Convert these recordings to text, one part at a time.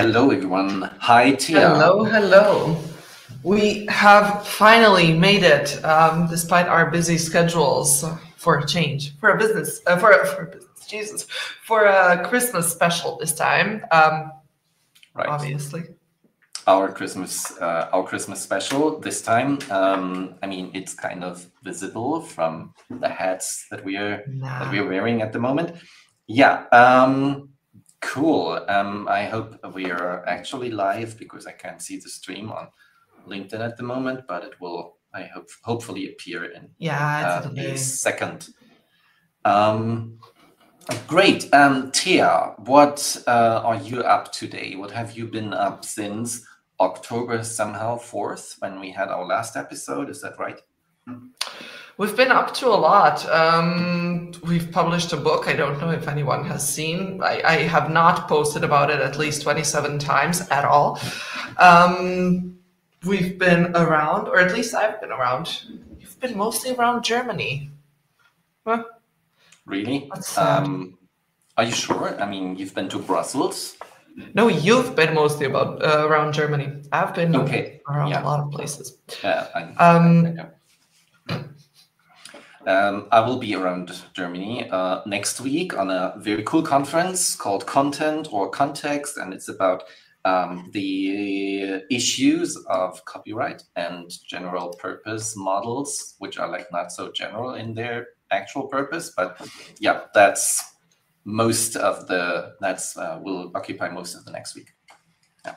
Hello, everyone. Hi, Tia. Hello, hello. We have finally made it, despite our busy schedules, for a change, for a business, for a Christmas special this time. Right. Obviously. Our Christmas special this time. I mean, it's kind of visible from the hats that we are wearing at the moment. Yeah. Cool. I hope we are actually live because I can't see the stream on LinkedIn at the moment, but it will, I hope, hopefully appear in a second. Great. Tia, what are you up today? What have you been up since October somehow 4th when we had our last episode? Is that right? We've been up to a lot. We've published a book. I don't know if anyone has seen. I have not posted about it at least 27 times at all. We've been around, or at least I've been around. You've been mostly around Germany. Huh? Really? Are you sure? I mean, you've been to Brussels? No, you've been mostly around Germany. I've been around a lot of places. I will be around Germany next week on a very cool conference called Content or Context, and it's about the issues of copyright and general purpose models, which are like not so general in their actual purpose, but yeah, that's most of the will occupy most of the next week. Yeah.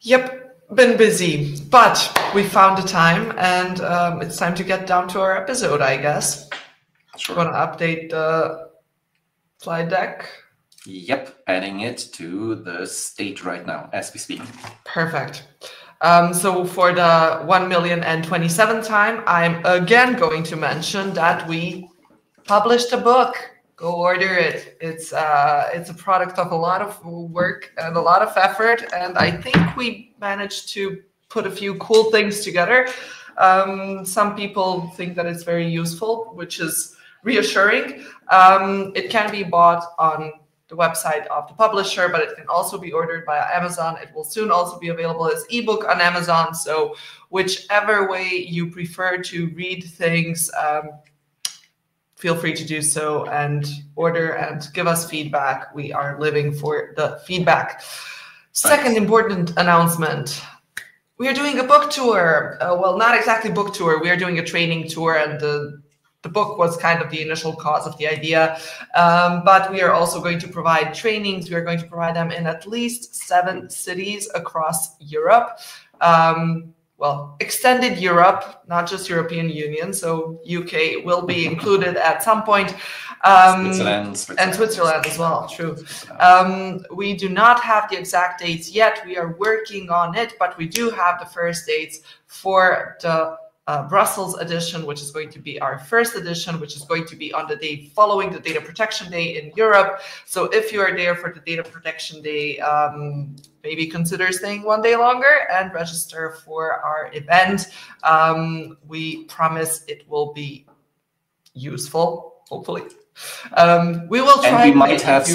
Yep, been busy, but we found the time, and it's time to get down to our episode, I guess. Sure. Want to update the slide deck? Yep, adding it to the stage right now as we speak. Perfect. So for the 1,027th time, I'm again going to mention that we published a book. Go order it. It's a product of a lot of work and a lot of effort, and I think we managed to put a few cool things together. Some people think that it's very useful, which is reassuring. It can be bought on the website of the publisher, but it can also be ordered via Amazon. It will soon also be available as ebook on Amazon. So whichever way you prefer to read things, feel free to do so and order and give us feedback. We are living for the feedback. Second important announcement. We are doing a book tour. Well, not exactly book tour. We are doing a training tour, and the book was kind of the initial cause of the idea. But we are also going to provide trainings. We are going to provide them in at least 7 cities across Europe. Well, extended Europe, not just European Union. So UK will be included at some point. Switzerland. And Switzerland as well, true. We do not have the exact dates yet. We are working on it, but we do have the first dates for the Brussels edition, which is going to be our first edition, which is going to be on the day following the Data Protection Day in Europe. So if you are there for the Data Protection Day, maybe consider staying 1 day longer and register for our event. We promise it will be useful, hopefully. We will try. And we might have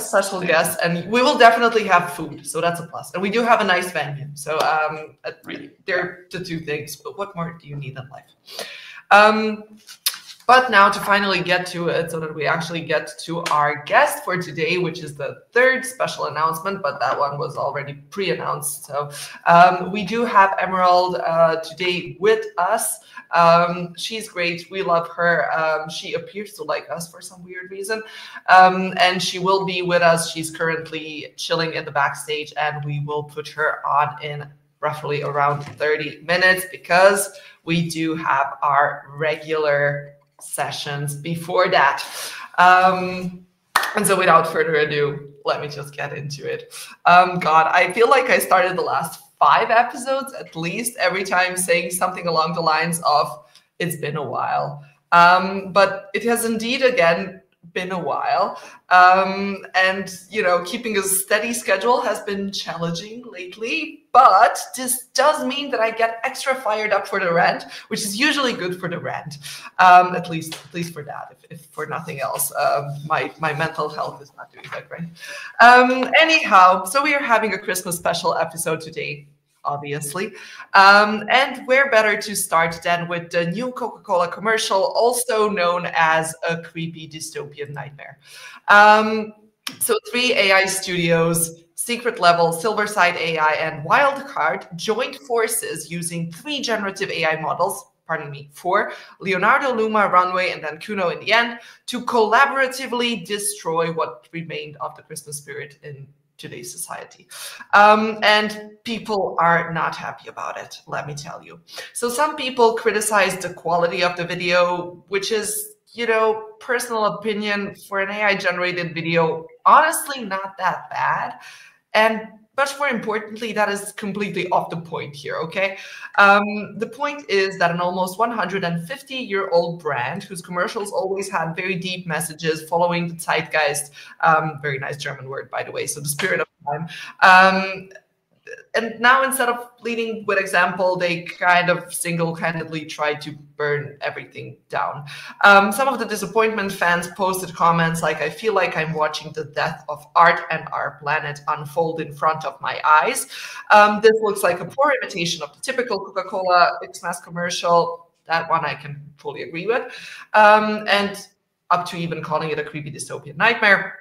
special guests, and we will definitely have food, so that's a plus. And we do have a nice venue, so really, they're the 2 things. But what more do you need in life? But now to finally get to it, so that we actually get to our guest for today, which is the 3rd special announcement, but that one was already pre-announced. So we do have Emerald today with us. She's great. We love her. She appears to like us for some weird reason. And she will be with us. She's currently chilling in the backstage, and we will put her on in roughly around 30 minutes because we do have our regular sessions before that. And so without further ado, let me just get into it. God, I feel like I started the last 5 episodes at least every time saying something along the lines of, it's been a while. But it has indeed, again, been a while. And, you know, keeping a steady schedule has been challenging lately, but this does mean that I get extra fired up for the rant, which is usually good for the rant, at least for that, if for nothing else. My mental health is not doing that great. Anyhow, so we are having a Christmas special episode today, obviously. And where better to start than with the new Coca-Cola commercial, also known as a creepy dystopian nightmare. So 3 AI studios, Secret Level, Silverside AI, and Wildcard joined forces using 3 generative AI models, pardon me, 4, Leonardo, Luma, Runway, and then Kuno in the end, to collaboratively destroy what remained of the Christmas spirit in today's society. And people are not happy about it, let me tell you. So some people criticize the quality of the video, which is, you know, personal opinion for an AI generated video, honestly not that bad. And much more importantly, that is completely off the point here, okay? The point is that an almost 150-year-old brand whose commercials always had very deep messages following the zeitgeist, very nice German word, by the way, so the spirit of time, and now instead of leading with example, they kind of single-handedly try to burn everything down. Some of the disappointment fans posted comments like, I feel like I'm watching the death of art and our planet unfold in front of my eyes. This looks like a poor imitation of the typical Coca-Cola Xmas commercial. That one I can fully agree with. And up to even calling it a creepy dystopian nightmare.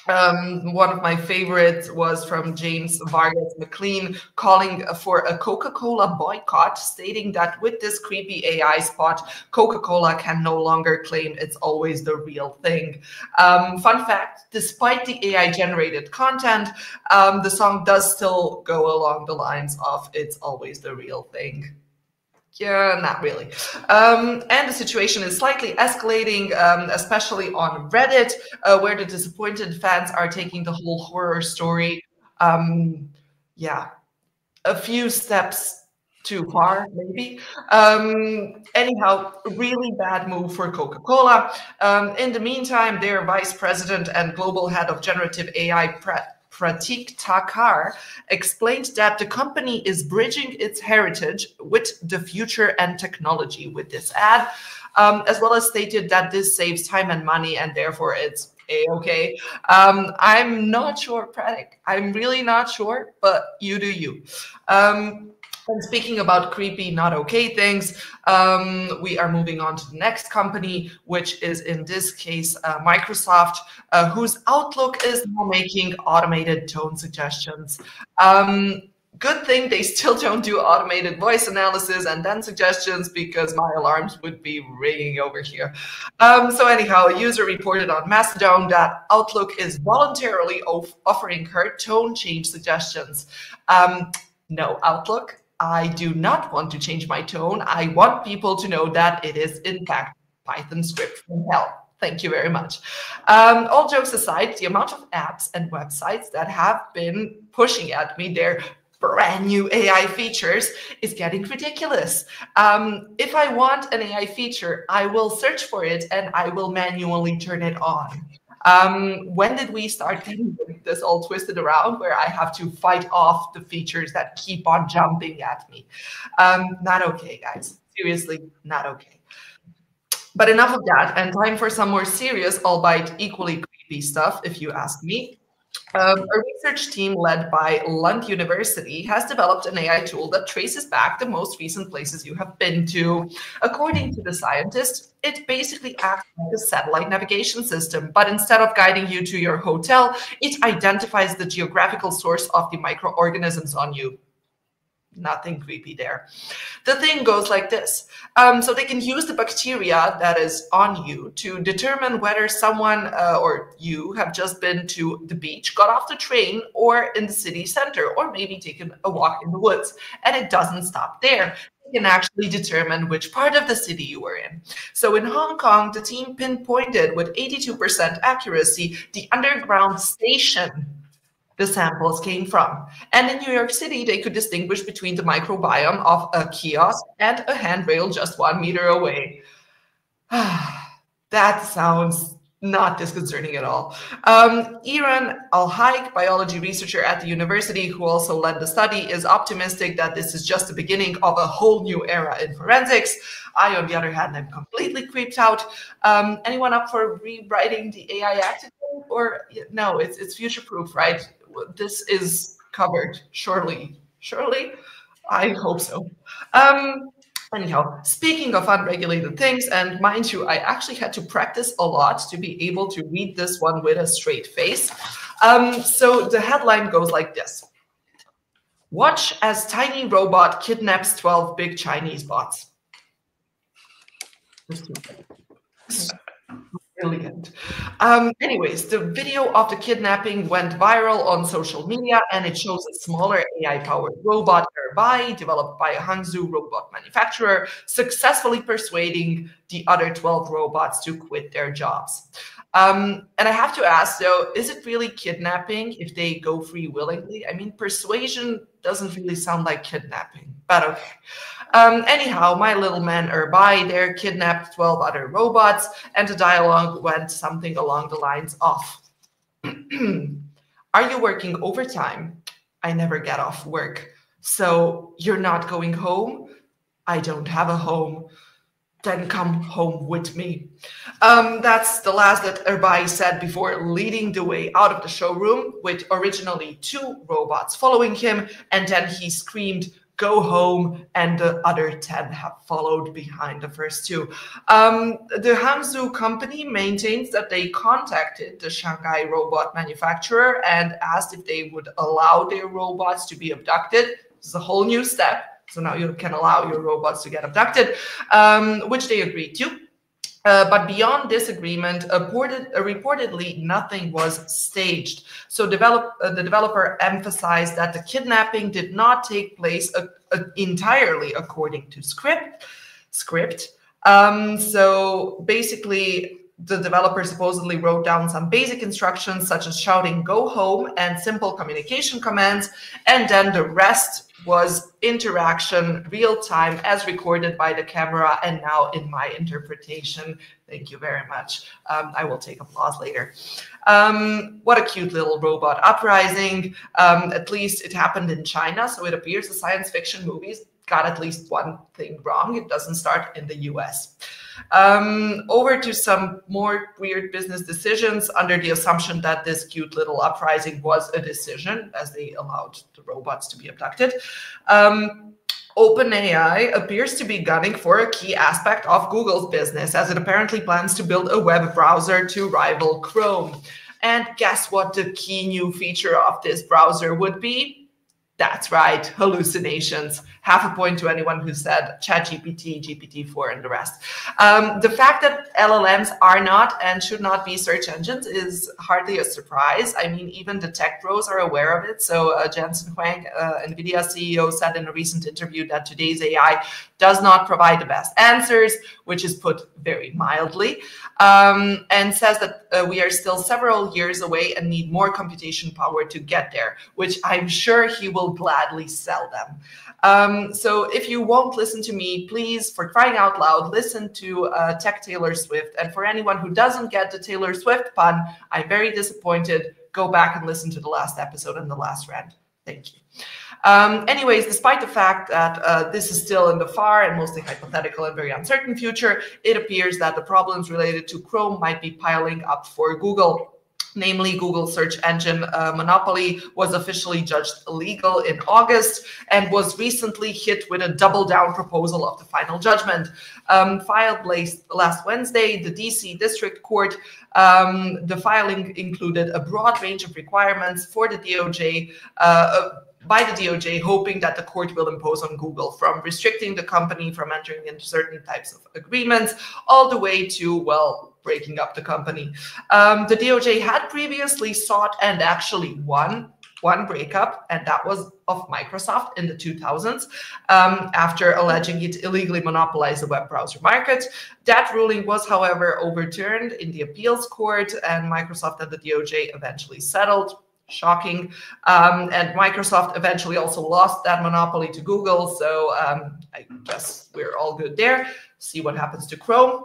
One of my favorites was from James Vargas McLean calling for a Coca-Cola boycott, stating that with this creepy AI spot, Coca-Cola can no longer claim it's always the real thing. Fun fact, despite the AI-generated content, the song does still go along the lines of it's always the real thing. Yeah, not really. And the situation is slightly escalating, especially on Reddit, where the disappointed fans are taking the whole horror story, yeah, a few steps too far, maybe. Anyhow, really bad move for Coca-Cola. In the meantime, their vice president and global head of generative AI, Pratik Thakkar, explained that the company is bridging its heritage with the future and technology with this ad, as well as stated that this saves time and money and therefore it's a-okay. I'm not sure, Pratik. I'm really not sure, but you do you. And speaking about creepy, not okay things, we are moving on to the next company, which is in this case Microsoft, whose Outlook is now making automated tone suggestions. Good thing they still don't do automated voice analysis and then suggestions, because my alarms would be ringing over here. So anyhow, a user reported on Mastodon that Outlook is voluntarily offering her tone change suggestions. No, Outlook, I do not want to change my tone. I want people to know that it is, in fact, Python script from hell. Thank you very much. All jokes aside, the amount of apps and websites that have been pushing at me their brand new AI features is getting ridiculous. If I want an AI feature, I will search for it and I will manually turn it on. When did we start getting this all twisted around where I have to fight off the features that keep on jumping at me? Not okay, guys. Seriously, not okay. But enough of that, and time for some more serious, albeit equally creepy stuff, if you ask me. A research team led by Lund University has developed an AI tool that traces back the most recent places you have been to. According to the scientists, it basically acts like a satellite navigation system, but instead of guiding you to your hotel, it identifies the geographical source of the microorganisms on you. Nothing creepy there. The thing goes like this. So they can use the bacteria that is on you to determine whether someone or you have just been to the beach, got off the train, or in the city center, or maybe taken a walk in the woods. And it doesn't stop there. They can actually determine which part of the city you were in. So in Hong Kong, the team pinpointed with 82% accuracy the underground station the samples came from. And in New York City, they could distinguish between the microbiome of a kiosk and a handrail just 1 meter away. That sounds Not disconcerting at all. Iran Al-Haik, biology researcher at the university who also led the study, is optimistic that this is just the beginning of a whole new era in forensics. I, on the other hand, am completely creeped out. Anyone up for rewriting the AI Act? Or no, it's future-proof, right? This is covered, surely. Surely? I hope so. Anyhow, speaking of unregulated things, and mind you, I actually had to practice a lot to be able to read this one with a straight face. So the headline goes like this. Watch as tiny robot kidnaps 12 big Chinese bots. Brilliant. Anyways, the video of the kidnapping went viral on social media, and it shows a smaller AI-powered robot nearby, developed by a Hangzhou robot manufacturer, successfully persuading the other 12 robots to quit their jobs. And I have to ask, though, is it really kidnapping if they go free willingly? I mean, persuasion doesn't really sound like kidnapping, but okay. Anyhow, my little man Erbai there kidnapped 12 other robots, and the dialogue went something along the lines of, are you working overtime? I never get off work. So you're not going home? I don't have a home. Then come home with me. That's the last that Erbai said before leading the way out of the showroom with originally 2 robots following him, and then he screamed, go home, and the other 10 have followed behind the first 2. The Hangzhou company maintains that they contacted the Shanghai robot manufacturer and asked if they would allow their robots to be abducted. This is a whole new step. So now you can allow your robots to get abducted, which they agreed to. But beyond this agreement, reportedly nothing was staged. So the developer emphasized that the kidnapping did not take place entirely according to script. So basically, the developer supposedly wrote down some basic instructions such as shouting "go home" and simple communication commands, and then the rest was interaction, real time, as recorded by the camera, and now in my interpretation. Thank you very much. I will take applause later. What a cute little robot uprising. At least it happened in China, so it appears the science fiction movies got at least one thing wrong. It doesn't start in the US. Over to some more weird business decisions under the assumption that this cute little uprising was a decision, as they allowed the robots to be abducted. OpenAI appears to be gunning for a key aspect of Google's business, as it apparently plans to build a web browser to rival Chrome. And guess what the key new feature of this browser would be? That's right, hallucinations. Half a point to anyone who said ChatGPT, GPT-4, and the rest. The fact that LLMs are not and should not be search engines is hardly a surprise. I mean, even the tech bros are aware of it. So Jensen Huang, NVIDIA CEO, said in a recent interview that today's AI does not provide the best answers, which is put very mildly, and says that we are still several years away and need more computation power to get there, which I'm sure he will gladly sell them. So if you won't listen to me, please, for crying out loud, listen to Tech Taylor Swift. And for anyone who doesn't get the Taylor Swift pun, I'm very disappointed. Go back and listen to the last episode and the last rant. Thank you. Anyways, despite the fact that this is still in the far and mostly hypothetical and very uncertain future, it appears that the problems related to Chrome might be piling up for Google. Namely, Google's search engine monopoly was officially judged illegal in August and was recently hit with a double-down proposal of the final judgment. Filed last Wednesday, the DC District Court, the filing included a broad range of requirements for the DOJ, by the DOJ, hoping that the court will impose on Google, from restricting the company from entering into certain types of agreements, all the way to, well, breaking up the company. The DOJ had previously sought and actually won one breakup, and that was of Microsoft in the 2000s, after alleging it illegally monopolized the web browser market. That ruling was, however, overturned in the appeals court, and Microsoft and the DOJ eventually settled. Shocking. And Microsoft eventually also lost that monopoly to Google. So I guess we're all good there. See what happens to Chrome.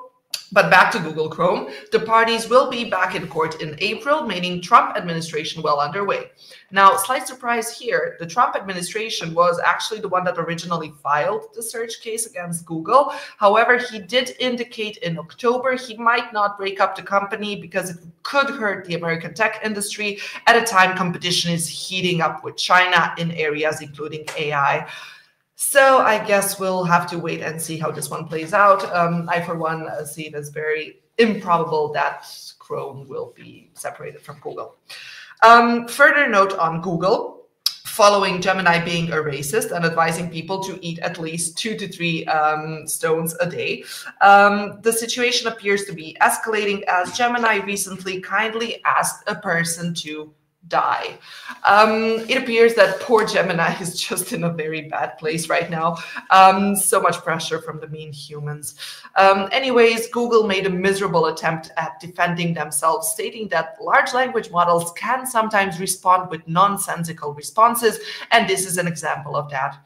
But back to Google Chrome, the parties will be back in court in April, meaning Trump administration well underway. Now, slight surprise here, the Trump administration was actually the one that originally filed the search case against Google. However, he did indicate in October he might not break up the company because it could hurt the American tech industry at a time competition is heating up with China in areas including AI. So I guess we'll have to wait and see how this one plays out. I, for one, see it as very improbable that Chrome will be separated from Google. Further note on Google, following Gemini being a racist and advising people to eat at least 2 to 3 stones a day, the situation appears to be escalating as Gemini recently kindly asked a person to die. It appears that poor Gemini is just in a very bad place right now. So much pressure from the mean humans. Anyways, Google made a miserable attempt at defending themselves, stating that large language models can sometimes respond with nonsensical responses, and this is an example of that.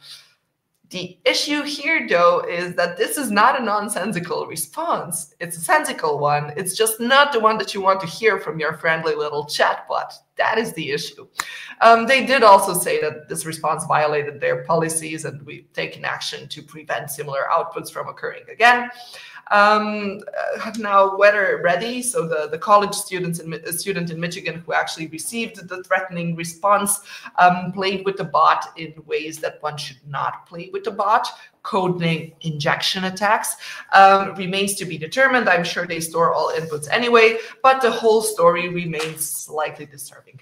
The issue here, though, is that this is not a nonsensical response. It's a sensical one. It's just not the one that you want to hear from your friendly little chatbot. That is the issue. They did also say that this response violated their policies, and we've taken action to prevent similar outputs from occurring again. Now, weather ready. So the college student in Michigan who actually received the threatening response played with the bot in ways that one should not play with the bot. Codename injection attacks remains to be determined. I'm sure they store all inputs anyway, but the whole story remains slightly disturbing.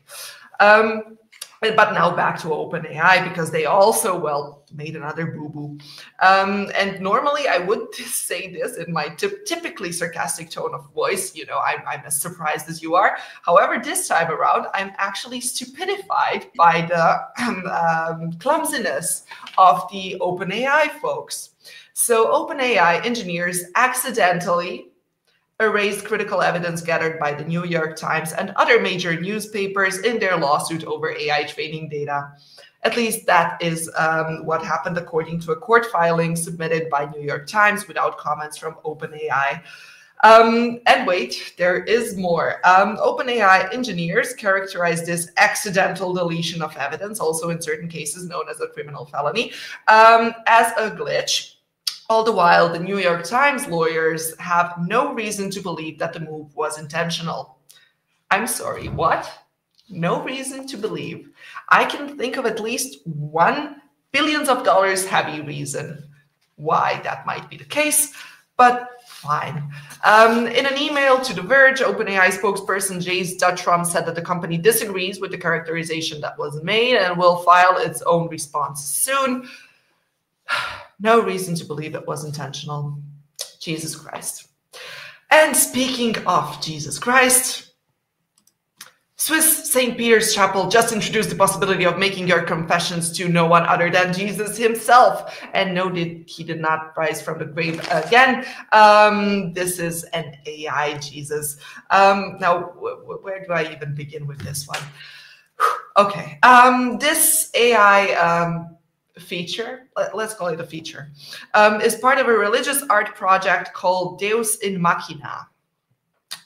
But now back to OpenAI, because they also, well, made another boo-boo. And normally I would say this in my typically sarcastic tone of voice. You know, I'm as surprised as you are. However, this time around, I'm actually stupidified by the clumsiness of the OpenAI folks. So OpenAI engineers accidentally erased critical evidence gathered by the New York Times and other major newspapers in their lawsuit over AI training data. At least that is what happened according to a court filing submitted by New York Times without comments from OpenAI. And wait, there is more. OpenAI engineers characterize this accidental deletion of evidence, also in certain cases known as a criminal felony, as a glitch. All the while, the New York Times lawyers have no reason to believe that the move was intentional. I'm sorry, what? No reason to believe. I can think of at least one billions of dollars heavy reason why that might be the case, but fine. In an email to The Verge, OpenAI spokesperson Jace Duttrum said that the company disagrees with the characterization that was made and will file its own response soon. No reason to believe it was intentional. Jesus Christ. And speaking of Jesus Christ, Swiss St. Peter's Chapel just introduced the possibility of making your confessions to no one other than Jesus himself. And no, he did not rise from the grave again. This is an AI Jesus. Now, where do I even begin with this one? Okay, this AI feature, let's call it a feature, is part of a religious art project called Deus in Machina.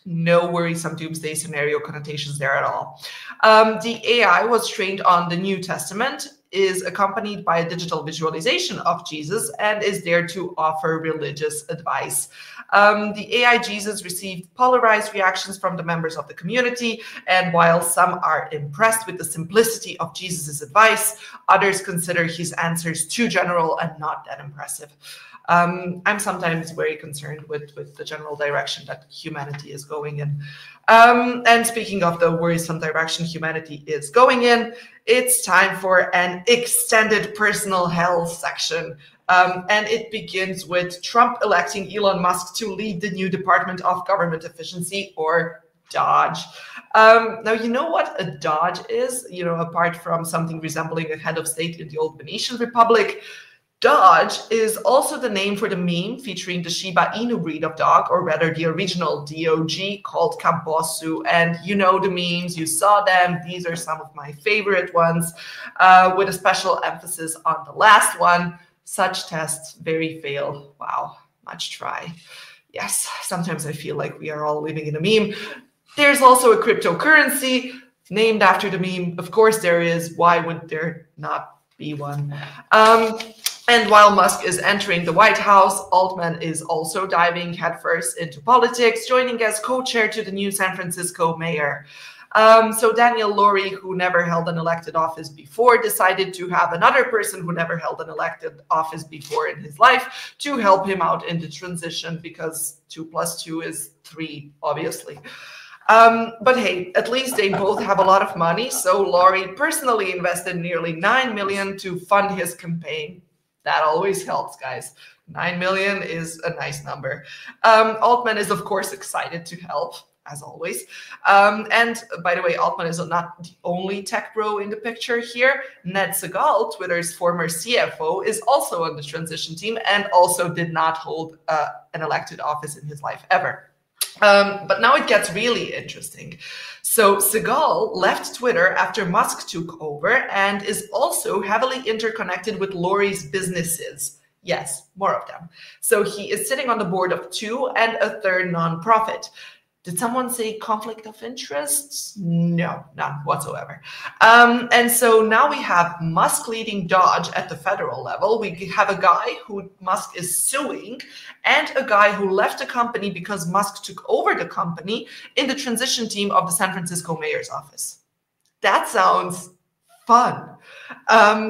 No worrisome doomsday scenario connotations there at all. The AI was trained on the New Testament, is accompanied by a digital visualization of Jesus, and is there to offer religious advice. The AI Jesus received polarized reactions from the members of the community, and while some are impressed with the simplicity of Jesus's advice, others consider his answers too general and not that impressive. I'm sometimes very concerned with the general direction that humanity is going in. And speaking of the worrisome direction humanity is going in, it's time for an extended personal health section. And it begins with Trump electing Elon Musk to lead the new Department of Government Efficiency, or DOGE. Now, you know what a DOGE is? You know, apart from something resembling a head of state in the old Venetian Republic, DOGE is also the name for the meme featuring the Shiba Inu breed of dog, or rather the original DOG called Kambosu. And you know the memes, you saw them. These are some of my favorite ones, with a special emphasis on the last one. Such tests very fail. Wow, much try. Yes, sometimes I feel like we are all living in a meme. There's also a cryptocurrency named after the meme. Of course there is. Why would there not be one? And while Musk is entering the White House, Altman is also diving headfirst into politics, joining as co-chair to the new San Francisco mayor. So Daniel Lurie, who never held an elected office before, decided to have another person who never held an elected office before in his life to help him out in the transition, because 2 + 2 is 3, obviously. But hey, at least they both have a lot of money. So Lurie personally invested nearly $9 million to fund his campaign. That always helps, guys. 9 million is a nice number. Altman is, of course, excited to help, as always. And by the way, Altman is not the only tech bro in the picture here. Ned Segal, Twitter's former CFO, is also on the transition team and also did not hold an elected office in his life ever. But now it gets really interesting. So Segal left Twitter after Musk took over and is also heavily interconnected with Lurie's businesses. Yes, more of them. So he is sitting on the board of 2 and a third nonprofit. Did someone say conflict of interests? No, none whatsoever. And so now we have Musk leading Dodge at the federal level. We have a guy who Musk is suing and a guy who left the company because Musk took over the company in the transition team of the San Francisco mayor's office. That sounds fun.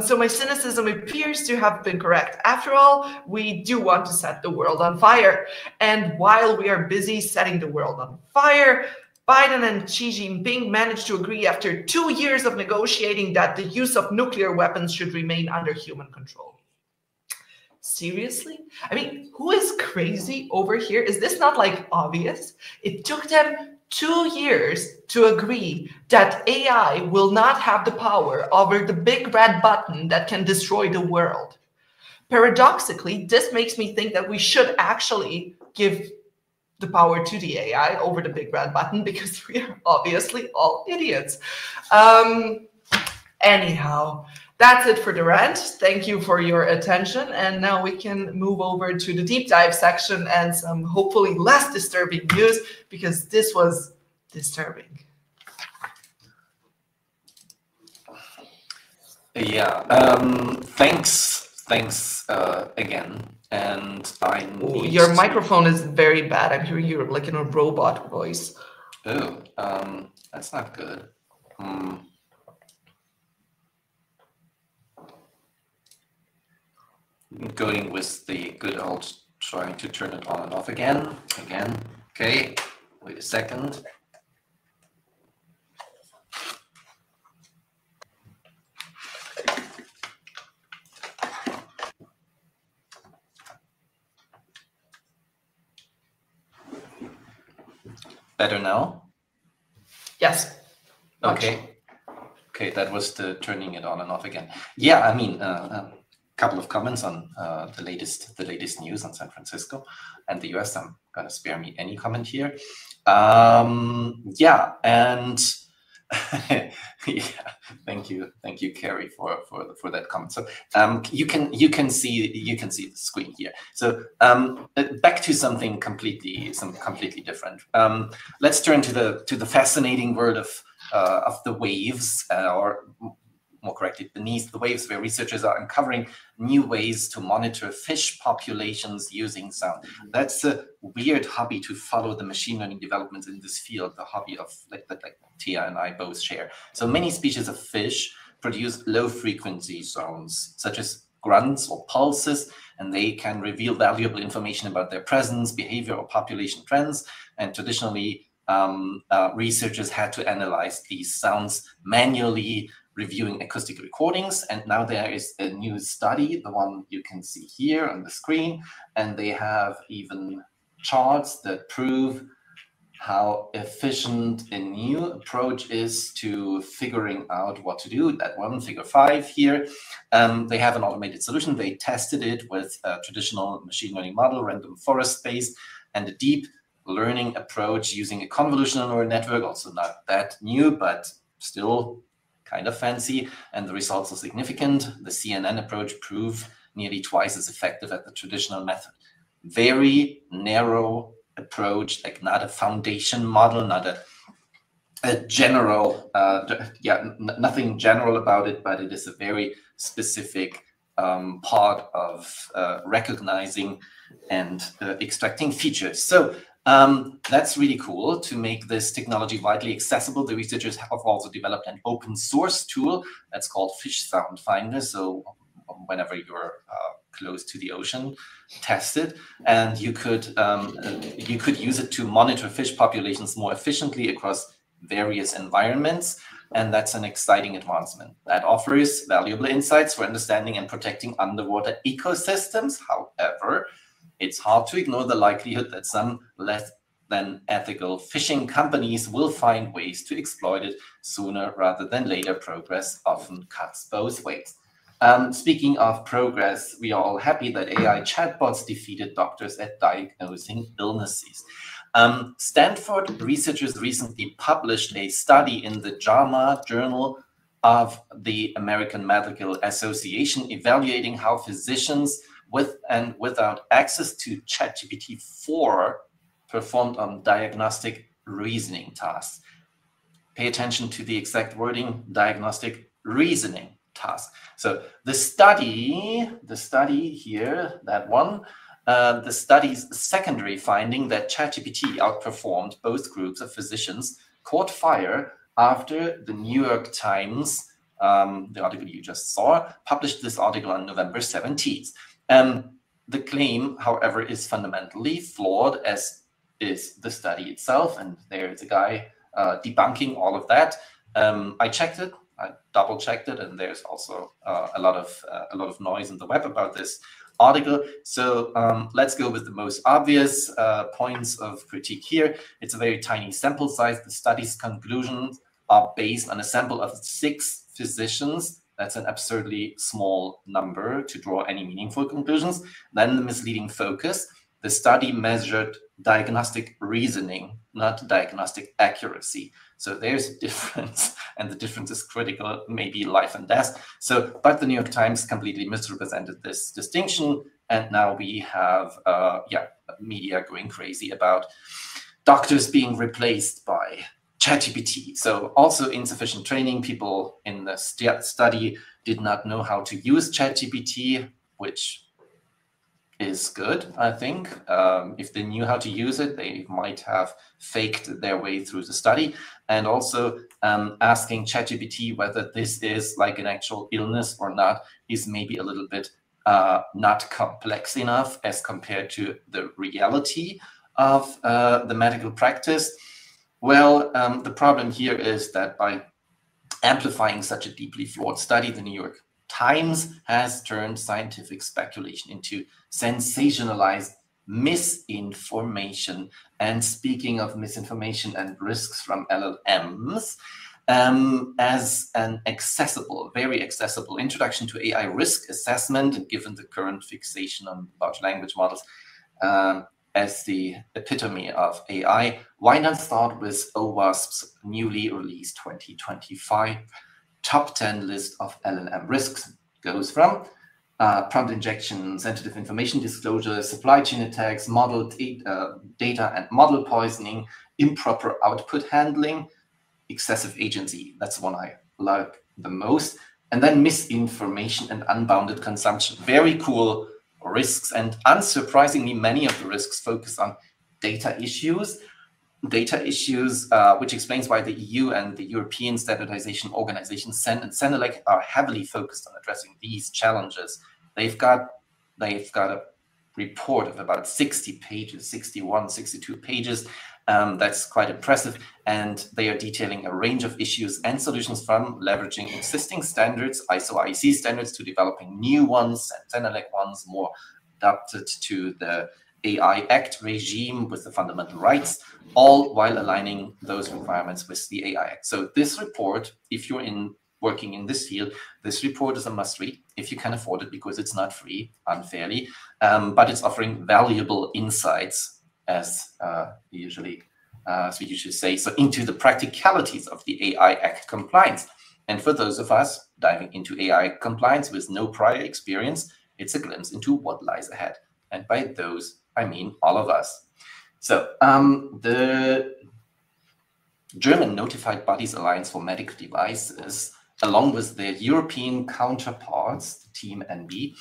So my cynicism appears to have been correct. After all, we do want to set the world on fire. And while we are busy setting the world on fire, Biden and Xi Jinping managed to agree after 2 years of negotiating that the use of nuclear weapons should remain under human control. Seriously? I mean, who is crazy over here? Is this not like obvious? It took them 2 years to agree that AI will not have the power over the big red button that can destroy the world. Paradoxically, this makes me think that we should actually give the power to the AI over the big red button, because we are obviously all idiots. Anyhow, that's it for the rant. Thank you for your attention. And now we can move over to the deep dive section and some hopefully less disturbing news, because this was disturbing. Yeah, thanks again. And I need your microphone is very bad. I'm hearing you like in a robot voice. Oh, that's not good. Going with the good old trying to turn it on and off again. Okay, wait a second. Better now? Yes. Okay. Okay, that was the turning it on and off again. Yeah, I mean, couple of comments on the latest news on San Francisco and the US. I'm gonna spare me any comment here. Yeah, and yeah, thank you, Carrie, for that comment. So you can see the screen here. So back to something completely different. Let's turn to the fascinating world of the waves, or more correctly, beneath the waves, where researchers are uncovering new ways to monitor fish populations using sound. That's a weird hobby to follow the machine learning developments in this field, the hobby of like Tia and I both share. So many species of fish produce low frequency sounds, such as grunts or pulses, and they can reveal valuable information about their presence, behavior, or population trends. And traditionally, researchers had to analyze these sounds manually, reviewing acoustic recordings. And now there is a new study, the one you can see here on the screen, and they have even charts that prove how efficient a new approach is to figuring out what to do. That one, figure 5 here. They have an automated solution. They tested it with a traditional machine learning model, random forest space, and a deep learning approach using a convolutional neural network, also not that new, but still kind of fancy, and the results are significant. The CNN approach proved nearly twice as effective as the traditional method. very narrow approach, like not a foundation model, not a general, nothing general about it, but it is a very specific part of recognizing and extracting features. So that's really cool to make this technology widely accessible. The researchers have also developed an open source tool that's called Fish Sound Finder. So whenever you're close to the ocean, test it, and you could use it to monitor fish populations more efficiently across various environments. And that's an exciting advancement that offers valuable insights for understanding and protecting underwater ecosystems. However, it's hard to ignore the likelihood that some less than ethical fishing companies will find ways to exploit it sooner rather than later. Progress often cuts both ways. Speaking of progress, we are all happy that AI chatbots defeated doctors at diagnosing illnesses. Stanford researchers recently published a study in the JAMA Journal of the American Medical Association evaluating how physicians with and without access to ChatGPT-4 performed on diagnostic reasoning tasks. Pay attention to the exact wording, diagnostic reasoning task. So the study here, that one, the study's secondary finding that ChatGPT outperformed both groups of physicians caught fire after the New York Times, the article you just saw, published this article on November 17th. The claim, however, is fundamentally flawed, as is the study itself, and there's a guy debunking all of that. I checked it. I double-checked it, and there's also a lot of noise in the web about this article. So let's go with the most obvious points of critique here. It's a very tiny sample size. The study's conclusions are based on a sample of 6 physicians. That's an absurdly small number to draw any meaningful conclusions. Then the misleading focus. The study measured diagnostic reasoning, not diagnostic accuracy. So there's a difference, and the difference is critical, maybe life and death. So, but the New York Times completely misrepresented this distinction, and now we have, media going crazy about doctors being replaced by ChatGPT. So also insufficient training. People in the study did not know how to use ChatGPT, which is good, I think. If they knew how to use it, they might have faked their way through the study. And also asking ChatGPT whether this is like an actual illness or not is maybe a little bit not complex enough as compared to the reality of the medical practice. Well, the problem here is that by amplifying such a deeply flawed study, the New York Times has turned scientific speculation into sensationalized misinformation. And speaking of misinformation and risks from LLMs, as an accessible, very accessible introduction to AI risk assessment, given the current fixation on large language models as the epitome of AI, why not start with OWASP's newly released 2025 top 10 list of LLM risks? Goes from prompt injection, sensitive information disclosure, supply chain attacks, model data and model poisoning, improper output handling, excessive agency. That's the one I like the most. And then misinformation and unbounded consumption. Very cool risks. And unsurprisingly, many of the risks focus on data issues. Which explains why the EU and the European Standardization Organization, CEN and CENELEC, are heavily focused on addressing these challenges. They've got a report of about 60 pages, 61, 62 pages. That's quite impressive. And they are detailing a range of issues and solutions, from leveraging existing standards, ISO/IEC standards, to developing new ones, and CENELEC ones, more adapted to the AI Act regime with the fundamental rights, all while aligning those requirements with the AI Act. So this report, if you're working in this field, this report is a must read if you can afford it, because it's not free, unfairly, but it's offering valuable insights, as we usually say, so into the practicalities of the AI Act compliance. And for those of us diving into AI compliance with no prior experience, it's a glimpse into what lies ahead. And by those, I mean all of us. So the German Notified Bodies Alliance for Medical Devices, along with their European counterparts, Team NB,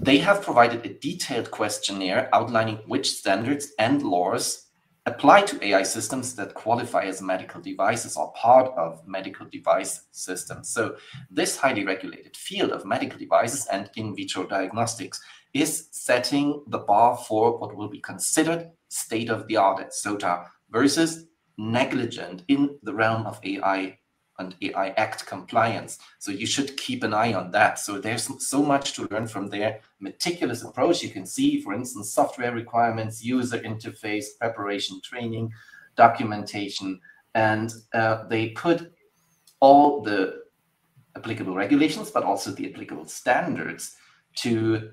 they have provided a detailed questionnaire outlining which standards and laws apply to AI systems that qualify as medical devices or part of medical device systems. So this highly regulated field of medical devices and in vitro diagnostics is setting the bar for what will be considered state-of-the-art at SOTA versus negligent in the realm of AI and AI Act compliance. So you should keep an eye on that. So there's so much to learn from their meticulous approach. You can see, for instance, software requirements, user interface, preparation, training, documentation, and they put all the applicable regulations, but also the applicable standards to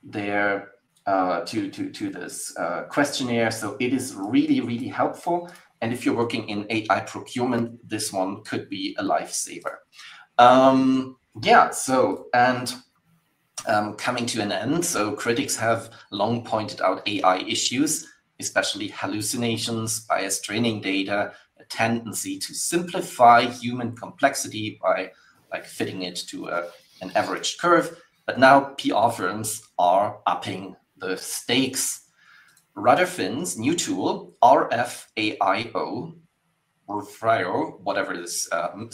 their to this questionnaire. So it is really, really helpful. And if you're working in AI procurement, this one could be a lifesaver. Yeah, so, and coming to an end, so critics have long pointed out AI issues, especially hallucinations, biased training data, a tendency to simplify human complexity by like fitting it to an average curve. But now PR firms are upping the stakes. Rudderfin's new tool, RFAIO, or FRIO, whatever this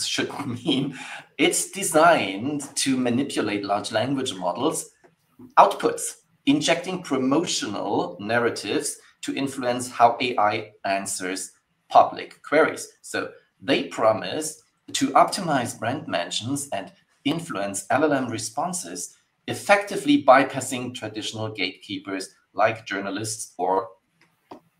should mean, it's designed to manipulate large language models' outputs, injecting promotional narratives to influence how AI answers public queries. So they promise to optimize brand mentions and influence LLM responses, effectively bypassing traditional gatekeepers like journalists or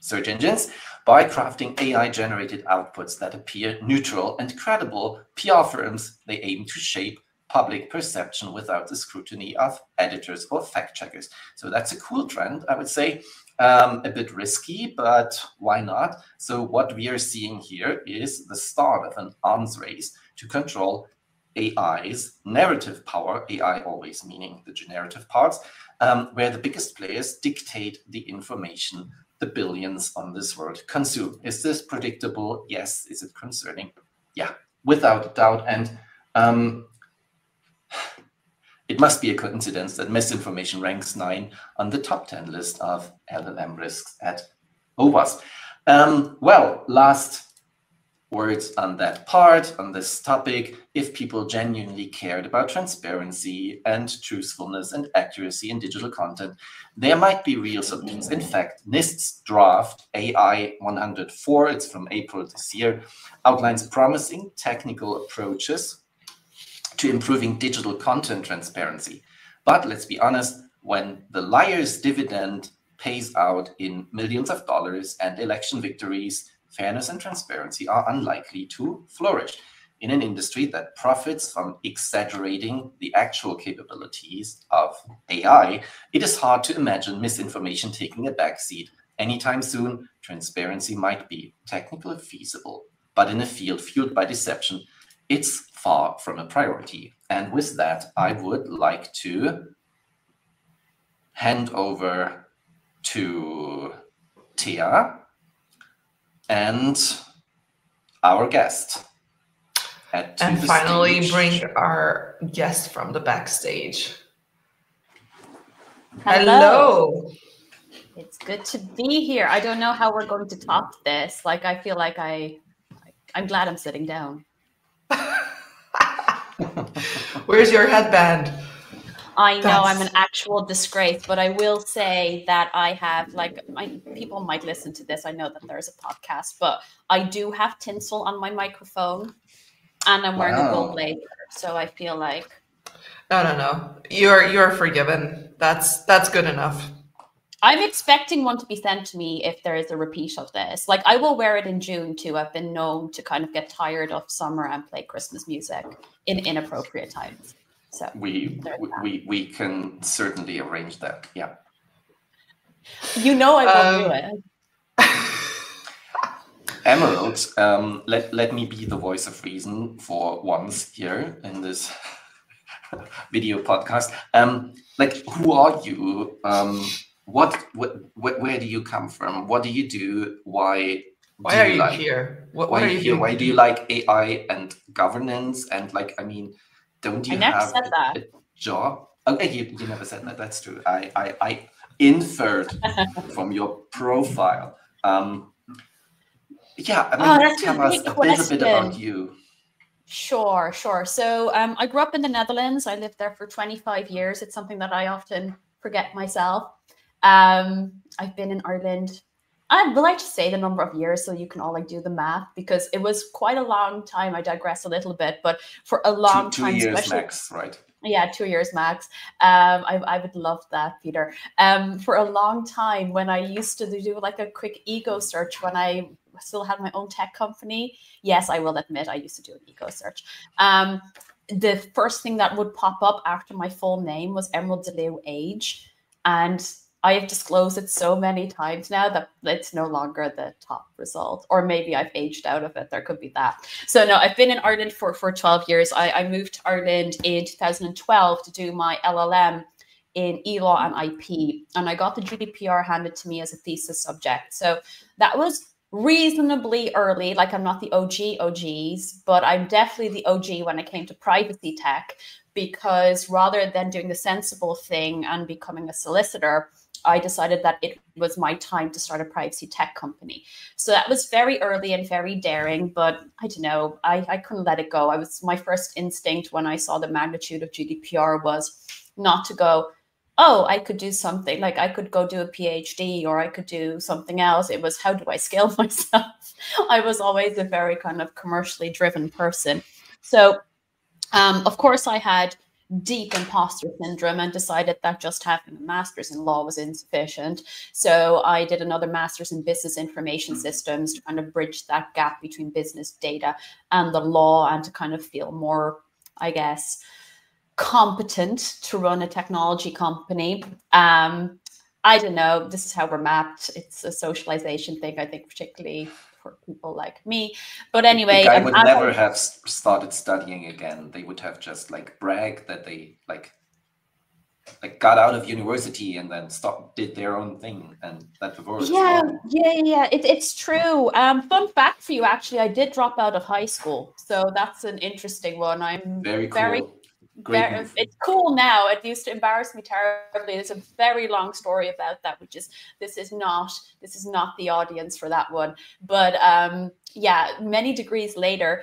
search engines by crafting AI-generated outputs that appear neutral and credible. PR firms, they aim to shape public perception without the scrutiny of editors or fact-checkers. So that's a cool trend, I would say. A bit risky, but why not? So what we are seeing here is the start of an arms race to control AI's narrative power, AI always meaning the generative parts, where the biggest players dictate the information the billions on this world consume. Is this predictable? Yes. Is it concerning? Yeah, without a doubt. And it must be a coincidence that misinformation ranks 9 on the top 10 list of LLM risks at OWASP. Well, last words on that part, on this topic. If people genuinely cared about transparency and truthfulness and accuracy in digital content, there might be real solutions. In fact, NIST's draft AI 104, it's from April this year, outlines promising technical approaches to improving digital content transparency. But let's be honest, when the liar's dividend pays out in millions of dollars and election victories, fairness and transparency are unlikely to flourish. In an industry that profits from exaggerating the actual capabilities of AI, it is hard to imagine misinformation taking a backseat anytime soon. Transparency might be technically feasible, but in a field fueled by deception, it's far from a priority. And with that, I would like to hand over to Thea and our guest. And finally bring our guest from the backstage. Hello. It's good to be here. I don't know how we're going to top this. Like, I feel like I'm glad I'm sitting down. Where's your headband? I know I'm an actual disgrace, but I will say that I have, like, people might listen to this. I know that there's a podcast, but I do have tinsel on my microphone, and I'm wearing a gold blazer, so I feel like. No. You're forgiven. That's good enough. I'm expecting one to be sent to me if there is a repeat of this. Like, I will wear it in June too. I've been known to kind of get tired of summer and play Christmas music in inappropriate times. So we can certainly arrange that. Yeah. You know I won't do it. Emerald, let me be the voice of reason for once here in this video podcast. Like, who are you? where do you come from? What do you do? Why are you here? What are you doing? Why do you like AI and governance? And like, I mean, don't you have a job? Okay, you never said that. That's true. I inferred from your profile. Yeah, I mean, tell us a little bit about you. Sure. So I grew up in the Netherlands. I lived there for 25 years. It's something that I often forget myself. I've been in Ireland. I would like to say the number of years so you can all like do the math, because it was quite a long time. I digress a little bit, but for a long time, 2 years max, right? Yeah, 2 years max. I would love that, Peter. For a long time, when I used to do like a quick ego search when I still had my own tech company. Yes, I will admit I used to do an ego search. The first thing that would pop up after my full name was Emerald Deleu age. And I have disclosed it so many times now that it's no longer the top result, or maybe I've aged out of it. There could be that. So no, I've been in Ireland for 12 years. I moved to Ireland in 2012 to do my LLM in e-law and IP. And I got the GDPR handed to me as a thesis subject. So that was reasonably early. Like, I'm not the OGs, but I'm definitely the OG when it came to privacy tech, because rather than doing the sensible thing and becoming a solicitor, I decided that it was my time to start a privacy tech company. So that was very early and very daring, but I don't know, I couldn't let it go. My first instinct when I saw the magnitude of GDPR was not to go, oh, I could do something, like I could go do a PhD or I could do something else. It was, how do I scale myself? I was always a very kind of commercially driven person. So of course, I had deep imposter syndrome and decided that just having a master's in law was insufficient. So I did another master's in business information systems to kind of bridge that gap between business data and the law, and to kind of feel more, I guess, competent to run a technology company. I don't know, this is how we're mapped. It's a socialization thing, I think, particularly for people like me. But anyway, the guy would never have started studying again. They would have just like bragged that they like got out of university and then did their own thing, and that was wrong. It's true. Fun fact for you, actually, I did drop out of high school, so that's an interesting one. I'm very cool. It's cool now. It used to embarrass me terribly. There's a very long story about that, which is this is not the audience for that one. But yeah, many degrees later,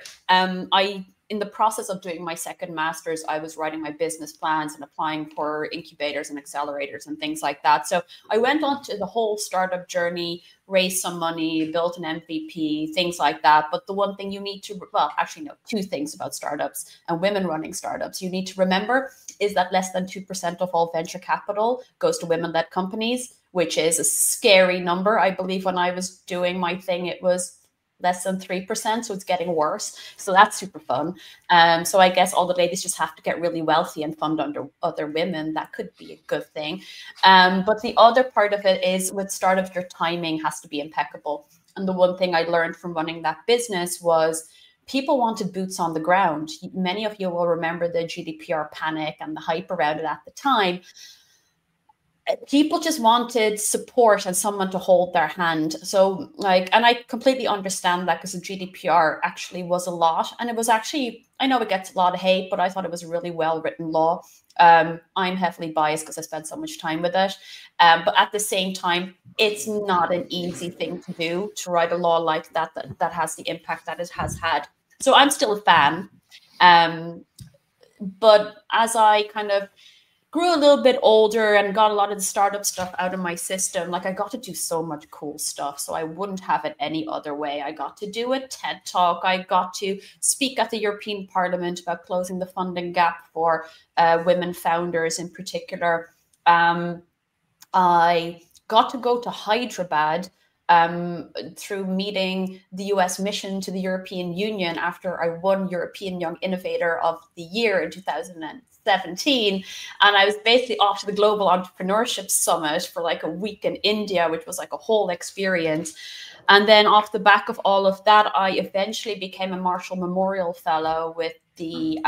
in the process of doing my second master's, I was writing my business plans and applying for incubators and accelerators and things like that. So I went on to the whole startup journey, raised some money, built an MVP, things like that. But the one thing you need to, well, actually, no, two things about startups and women running startups you need to remember is that less than 2% of all venture capital goes to women-led companies, which is a scary number. I believe when I was doing my thing, it was less than 3%, so it's getting worse. So that's super fun. So I guess all the ladies just have to get really wealthy and fund under other women. That could be a good thing. But the other part of it is with startups, your timing has to be impeccable. And the one thing I learned from running that business was people wanted boots on the ground. Many of you will remember the GDPR panic and the hype around it at the time. People just wanted support and someone to hold their hand. So like, and I completely understand that, because the GDPR actually was a lot. And it was actually, I know it gets a lot of hate, but I thought it was a really well-written law. I'm heavily biased because I spent so much time with it. But at the same time, it's not an easy thing to do, to write a law like that has the impact that it has had. So I'm still a fan. But as I kind of grew a little bit older and got a lot of the startup stuff out of my system, like I got to do so much cool stuff. So I wouldn't have it any other way. I got to do a TED Talk. I got to speak at the European Parliament about closing the funding gap for women founders in particular. I got to go to Hyderabad through meeting the US mission to the European Union after I won European Young Innovator of the Year in 2017. And I was basically off to the Global Entrepreneurship Summit for like a week in India, which was like a whole experience. And then off the back of all of that, I eventually became a Marshall Memorial Fellow with the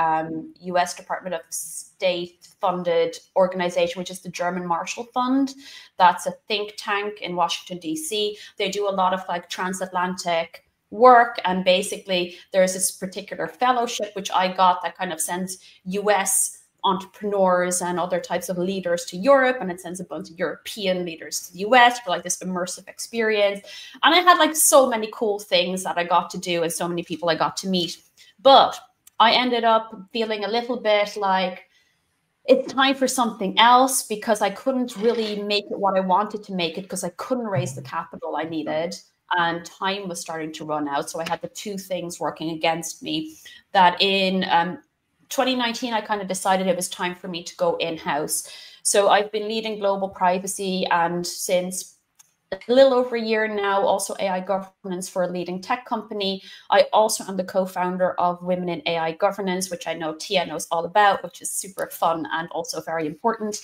US Department of State funded organization, which is the German Marshall Fund. That's a think tank in Washington, DC. They do a lot of like transatlantic work, and basically there's this particular fellowship which I got that kind of sends US entrepreneurs and other types of leaders to Europe, and it sends a bunch of European leaders to the US for like this immersive experience. And I had like so many cool things that I got to do and so many people I got to meet. But I ended up feeling a little bit like it's time for something else, because I couldn't really make it what I wanted to make it because I couldn't raise the capital I needed, and time was starting to run out. So I had the two things working against me. That in 2019, I kind of decided it was time for me to go in-house. So I've been leading global privacy, and since a little over a year now, also AI governance for a leading tech company. I also am the co-founder of Women in AI Governance, which I know Tia knows all about, which is super fun and also very important.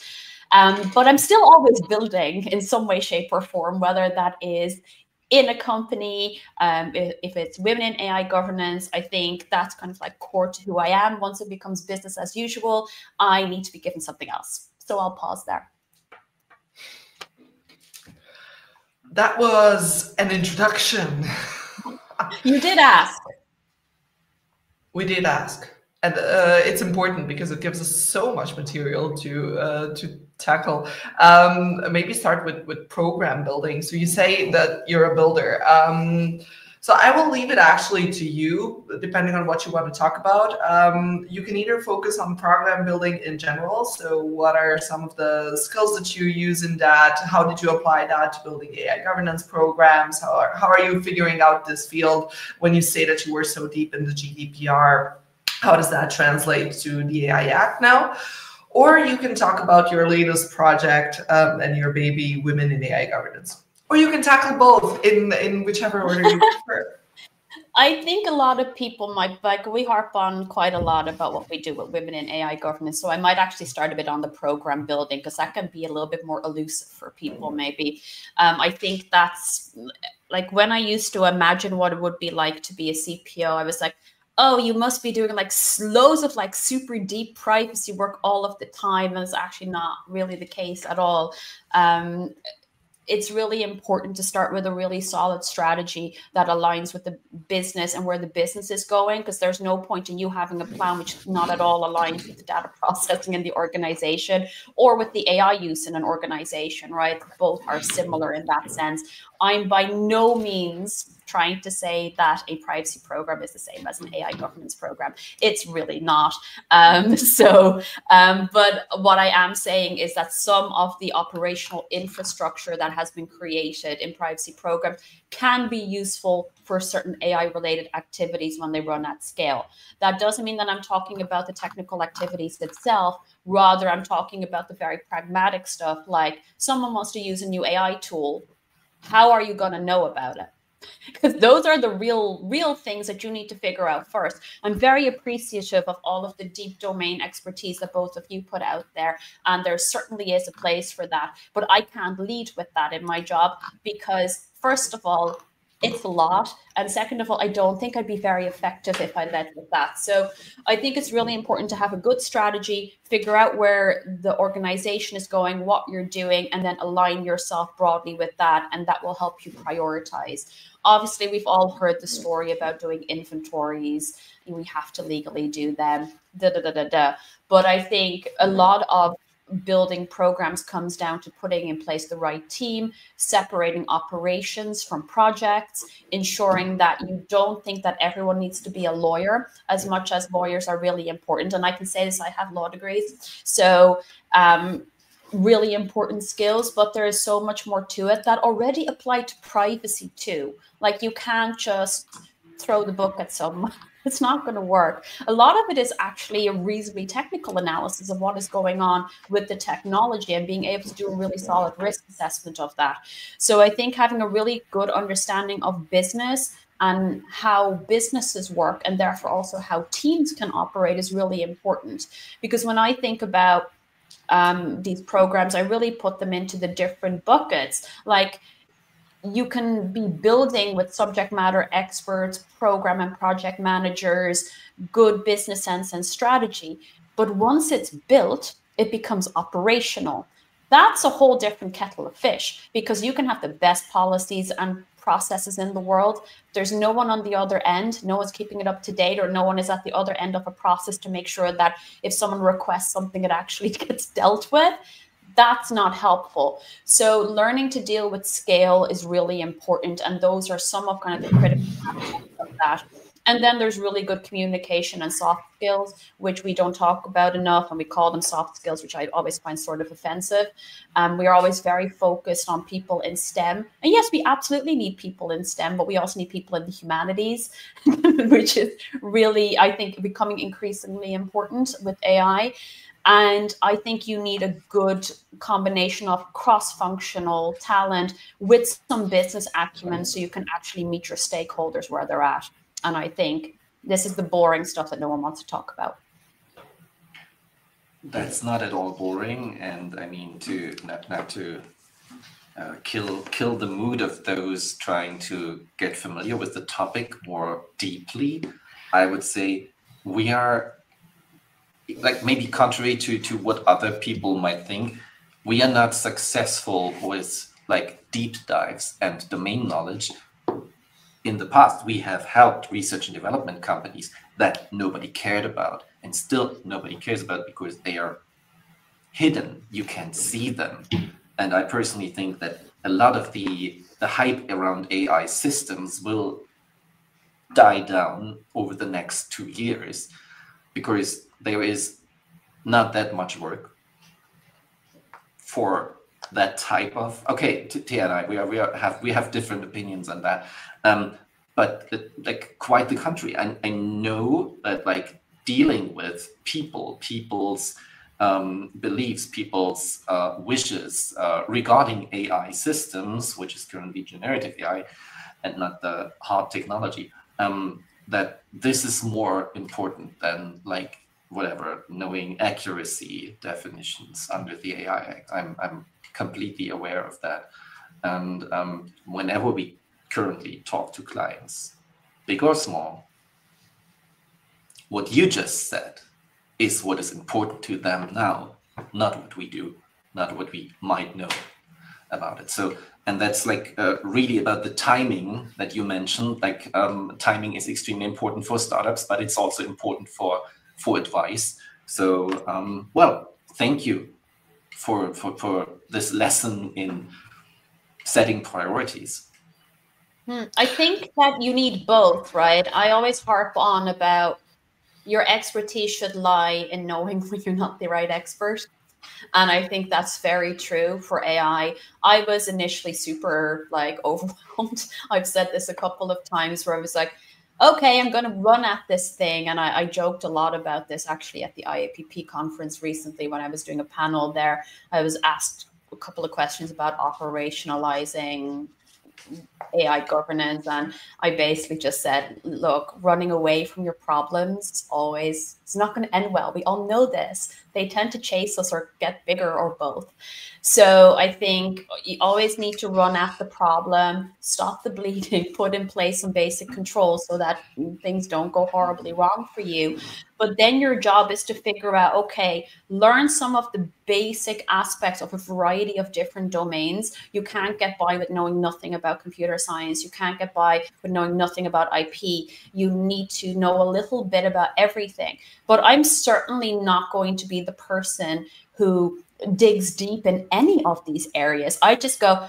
But I'm still always building in some way, shape, or form, whether that is in a company, if it's Women in AI Governance. I think that's kind of like core to who I am. Once it becomes business as usual, I need to be given something else. So I'll pause there. That was an introduction. You did ask. We did ask. And it's important because it gives us so much material to tackle. Maybe start with program building. So you say that you're a builder. So I will leave it actually to you, depending on what you want to talk about. You can either focus on program building in general. So what are some of the skills that you use in that? How did you apply that to building AI governance programs? How are you figuring out this field when you say that you were so deep in the GDPR? How does that translate to the AI Act now? Or you can talk about your latest project and your baby, Women in AI Governance. Or you can tackle both in whichever order you prefer. I think a lot of people might, like, we harp on quite a lot about what we do with Women in AI Governance. So I might actually start a bit on the program building, because that can be a little bit more elusive for people, maybe. I think that's like when I used to imagine what it would be like to be a CPO, I was like, oh, you must be doing like loads of like super deep privacy work all of the time. And it's actually not really the case at all. It's really important to start with a really solid strategy that aligns with the business and where the business is going, because there's no point in you having a plan which is not at all aligns with the data processing in the organization or with the AI use in an organization, right? Both are similar in that sense. I'm by no means trying to say that a privacy program is the same as an AI governance program. It's really not. But what I am saying is that some of the operational infrastructure that has been created in privacy programs can be useful for certain AI-related activities when they run at scale. That doesn't mean that I'm talking about the technical activities itself. Rather, I'm talking about the very pragmatic stuff, like someone wants to use a new AI tool. How are you going to know about it? Because those are the real things that you need to figure out first. I'm very appreciative of all of the deep domain expertise that both of you put out there. And there certainly is a place for that. But I can't lead with that in my job because, first of all, it's a lot. And second of all, I don't think I'd be very effective if I led with that. So I think it's really important to have a good strategy, figure out where the organization is going, what you're doing, and then align yourself broadly with that. And that will help you prioritize. Obviously, we've all heard the story about doing inventories. We have to legally do them. But I think a lot of building programs comes down to putting in place the right team, separating operations from projects, ensuring that you don't think that everyone needs to be a lawyer, as much as lawyers are really important. And I can say this, I have law degrees. So really important skills, but there is so much more to it that already apply to privacy too. Like you can't just throw the book at someone. It's not going to work. A lot of it is actually a reasonably technical analysis of what is going on with the technology and being able to do a really solid risk assessment of that. So I think having a really good understanding of business and how businesses work, and therefore also how teams can operate, is really important. Because when I think about these programs, I really put them into the different buckets. Like, you can be building with subject matter experts, program and project managers, good business sense and strategy. But once it's built, it becomes operational. That's a whole different kettle of fish, because you can have the best policies and processes in the world. There's no one on the other end. No one's keeping it up to date, or no one is at the other end of a process to make sure that if someone requests something, it actually gets dealt with. That's not helpful. So learning to deal with scale is really important. And those are some of kind of the critical aspects of that. And then there's really good communication and soft skills, which we don't talk about enough, and we call them soft skills, which I always find sort of offensive. We are always very focused on people in STEM. And yes, we absolutely need people in STEM, but we also need people in the humanities, which is really, I think, becoming increasingly important with AI. And I think you need a good combination of cross-functional talent with some business acumen so you can actually meet your stakeholders where they're at. And I think this is the boring stuff that no one wants to talk about. That's not at all boring. And I mean, to not to kill the mood of those trying to get familiar with the topic more deeply, I would say we are, like, maybe contrary to what other people might think, we are not successful with like deep dives and domain knowledge. In the past, we have helped research and development companies that nobody cared about, and still nobody cares about because they are hidden. You can't see them. And I personally think that a lot of the hype around AI systems will die down over the next 2 years, because there is not that much work for that type of, okay, Tia and I, we have different opinions on that, but like quite the contrary. I know that like dealing with people's beliefs, people's wishes regarding AI systems, which is currently generative AI and not the hard technology, that this is more important than like whatever, knowing accuracy definitions under the AI Act. I'm completely aware of that. And whenever we currently talk to clients, big or small, what you just said is what is important to them now, not what we do, not what we might know about it. So, and that's like really about the timing that you mentioned. Like timing is extremely important for startups, but it's also important for advice. So, well, thank you for this lesson in setting priorities. I think that you need both, right? I always harp on about your expertise should lie in knowing when you're not the right expert. And I think that's very true for AI. I was initially super like overwhelmed. I've said this a couple of times where I was like, okay, I'm going to run at this thing. And I joked a lot about this actually at the IAPP conference recently when I was doing a panel there. I was asked a couple of questions about operationalizing AI governance, and I basically just said, look, running away from your problems always, it's not going to end well. We all know this. They tend to chase us or get bigger or both. So I think you always need to run at the problem, stop the bleeding, put in place some basic controls so that things don't go horribly wrong for you. But then your job is to figure out, okay, learn some of the basic aspects of a variety of different domains. You can't get by with knowing nothing about computer science. You can't get by with knowing nothing about IP. You need to know a little bit about everything. But I'm certainly not going to be the person who digs deep in any of these areas. I just go,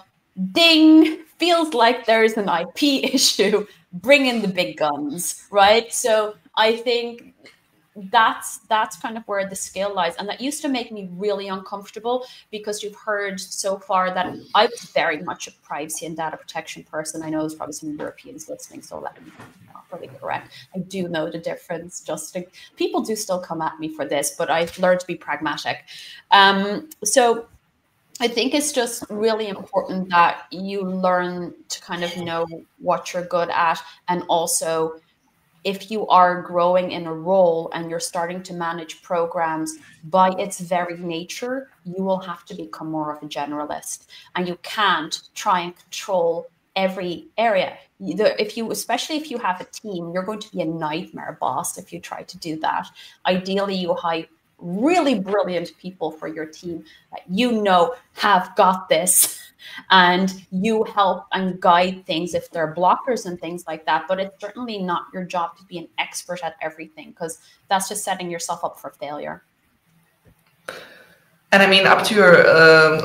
ding, feels like there's an IP issue, bring in the big guns, right? So I think that's kind of where the skill lies. And that used to make me really uncomfortable, because you've heard so far that I was very much a privacy and data protection person. I know there's probably some Europeans listening, so let me not really correct. I do know the difference. People do still come at me for this, but I've learned to be pragmatic. So I think it's just really important that you learn to kind of know what you're good at, and also if you are growing in a role and you're starting to manage programs, by its very nature, you will have to become more of a generalist. And you can't try and control every area. Especially if you have a team, you're going to be a nightmare boss if you try to do that. Ideally, you hire really brilliant people for your team that have got this, and you help and guide things if there are blockers and things like that. But it's certainly not your job to be an expert at everything, because that's just setting yourself up for failure. And I mean, up to your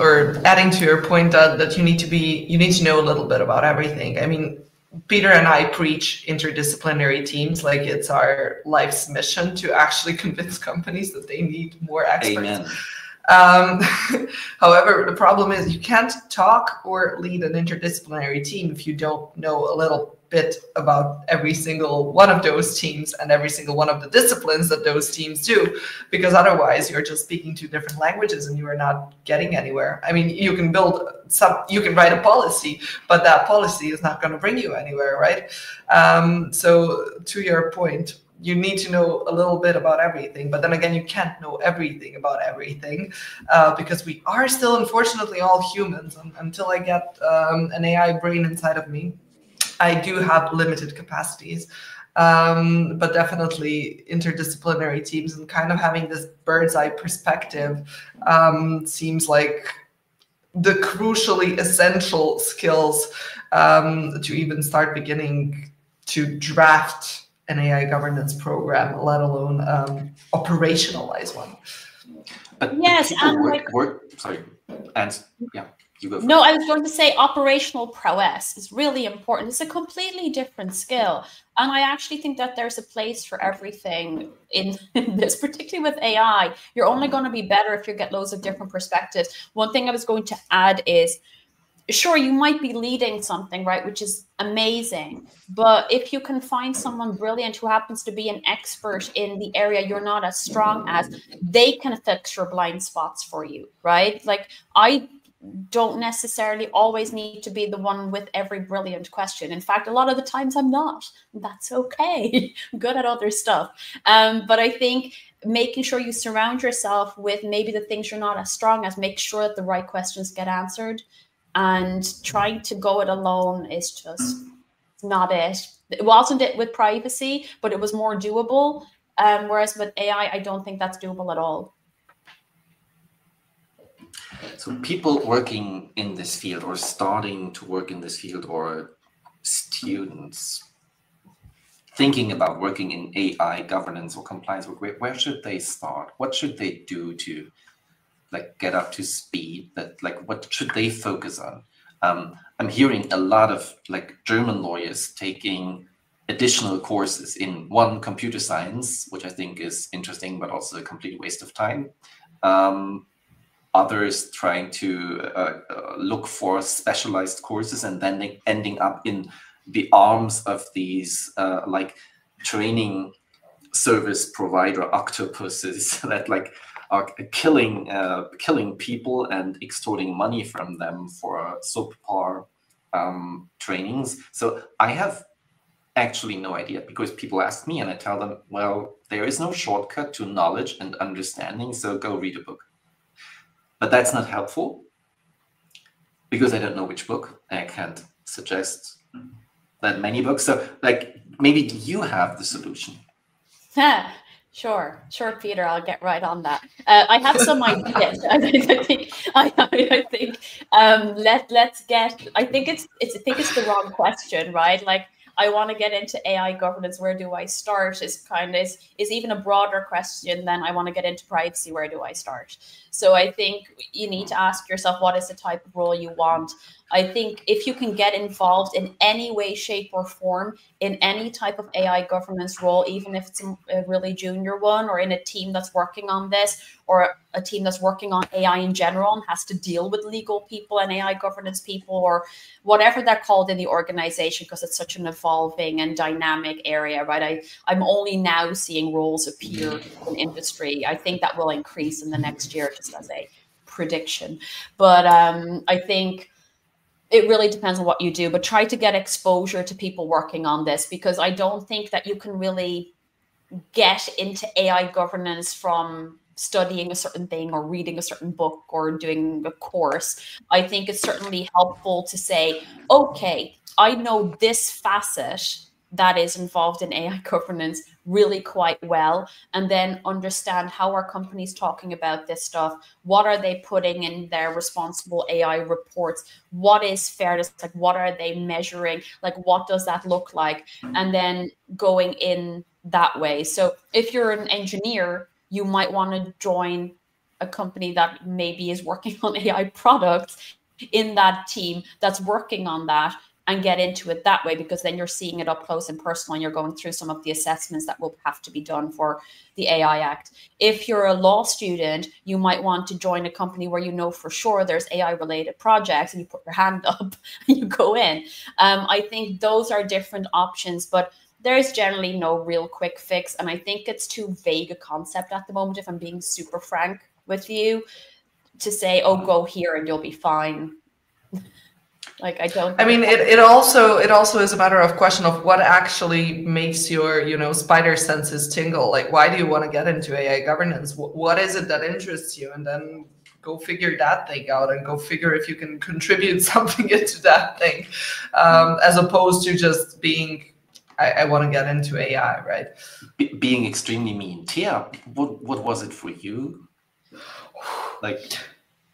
or adding to your point that you need to know a little bit about everything. I mean, Peter and I preach interdisciplinary teams like it's our life's mission to actually convince companies that they need more experts. Amen. However, the problem is you can't talk or lead an interdisciplinary team if you don't know a little bit about every single one of those teams and every single one of the disciplines that those teams do, because otherwise you're just speaking two different languages and you are not getting anywhere. I mean, you can write a policy, but that policy is not going to bring you anywhere, right? So to your point, you need to know a little bit about everything, but then again, you can't know everything about everything because we are still, unfortunately, all humans. And until I get an AI brain inside of me, I do have limited capacities. But definitely interdisciplinary teams and kind of having this bird's eye perspective seems like the crucially essential skills to even start beginning to draft an AI governance program, let alone operationalize one. But yes, and sorry, and yeah, you go first. No, I was going to say operational prowess is really important. It's a completely different skill. And I actually think that there's a place for everything in this, particularly with AI. You're only going to be better if you get loads of different perspectives. One thing I was going to add is, sure, you might be leading something, right, which is amazing. But if you can find someone brilliant who happens to be an expert in the area you're not as strong as, they can fix your blind spots for you, right? Like, I don't necessarily always need to be the one with every brilliant question. In fact, a lot of the times I'm not. That's okay. I'm good at other stuff. But I think making sure you surround yourself with maybe the things you're not as strong as, make sure that the right questions get answered. And trying to go it alone is just not it. It wasn't it with privacy, but it was more doable. Whereas with AI, I don't think that's doable at all. So people working in this field or starting to work in this field, or students thinking about working in AI governance or compliance, where should they start? What should they do to get up to speed? What should they focus on? I'm hearing a lot of German lawyers taking additional courses in computer science, which I think is interesting, but also a complete waste of time. Others trying to look for specialized courses and then ending up in the arms of these training service provider octopuses that are killing people and extorting money from them for subpar trainings. So I have actually no idea, because people ask me and I tell them, well, there is no shortcut to knowledge and understanding, so go read a book. But that's not helpful, because I don't know which book. I can't suggest that many books. So maybe you have the solution. Sure, Peter, I'll get right on that. I have some ideas. I think let's get. I think it's the wrong question, right? I want to get into AI governance. Where do I start? Is even a broader question than I want to get into privacy. Where do I start? So I think you need to ask yourself, what is the type of role you want? I think if you can get involved in any way, shape, or form in any type of AI governance role, even if it's a really junior one, or in a team that's working on this, or a team that's working on AI in general and has to deal with legal people and AI governance people, or whatever they're called in the organization, because it's such an evolving and dynamic area, right? I'm only now seeing roles appear in industry. I think that will increase in the next year, just as a prediction. But I think it really depends on what you do, but try to get exposure to people working on this, because I don't think that you can really get into AI governance from studying a certain thing or reading a certain book or doing a course. I think it's certainly helpful to say, okay, I know this facet that is involved in AI governance really quite well, and then understand how are companies talking about this stuff, what are they putting in their responsible AI reports, what is fairness, like what are they measuring, like what does that look like, and then going in that way. So if you're an engineer, you might want to join a company that maybe is working on AI products in that team that's working on that, and get into it that way, because then you're seeing it up close and personal, and you're going through some of the assessments that will have to be done for the AI Act. If you're a law student, you might want to join a company where you know for sure there's AI related projects, and you put your hand up and you go in. I think those are different options, but there's generally no real quick fix. And I think it's too vague a concept at the moment, if I'm being super frank with you, to say, oh, go here and you'll be fine. Like, I don't. I mean, it also is a matter of question of what actually makes your, you know, spider senses tingle. Like, why do you want to get into AI governance? What is it that interests you? And then go figure that thing out, and go figure if you can contribute something into that thing, as opposed to just being, I want to get into AI, right? Being extremely mean. Tia, what was it for you? Like,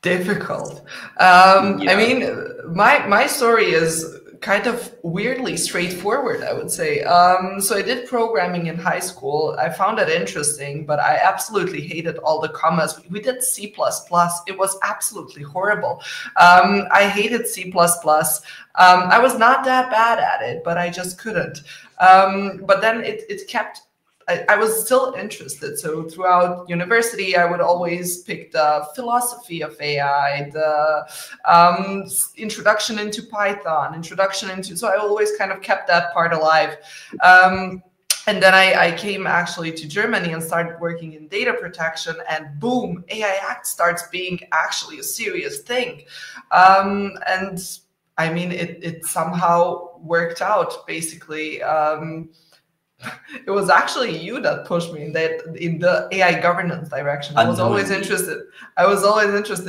difficult. I mean, my story is kind of weirdly straightforward, I would say. So I did programming in high school. I found it interesting, but I absolutely hated all the commas. We did C++. It was absolutely horrible. I hated C++. I was not that bad at it, but I just couldn't. But then it kept, I was still interested. So throughout university, I would always pick the philosophy of AI, the introduction into Python, so I always kind of kept that part alive. And then I came actually to Germany and started working in data protection, and boom, AI Act starts being actually a serious thing. And I mean, it somehow worked out, basically. It was actually you that pushed me in the AI governance direction. I was always interested.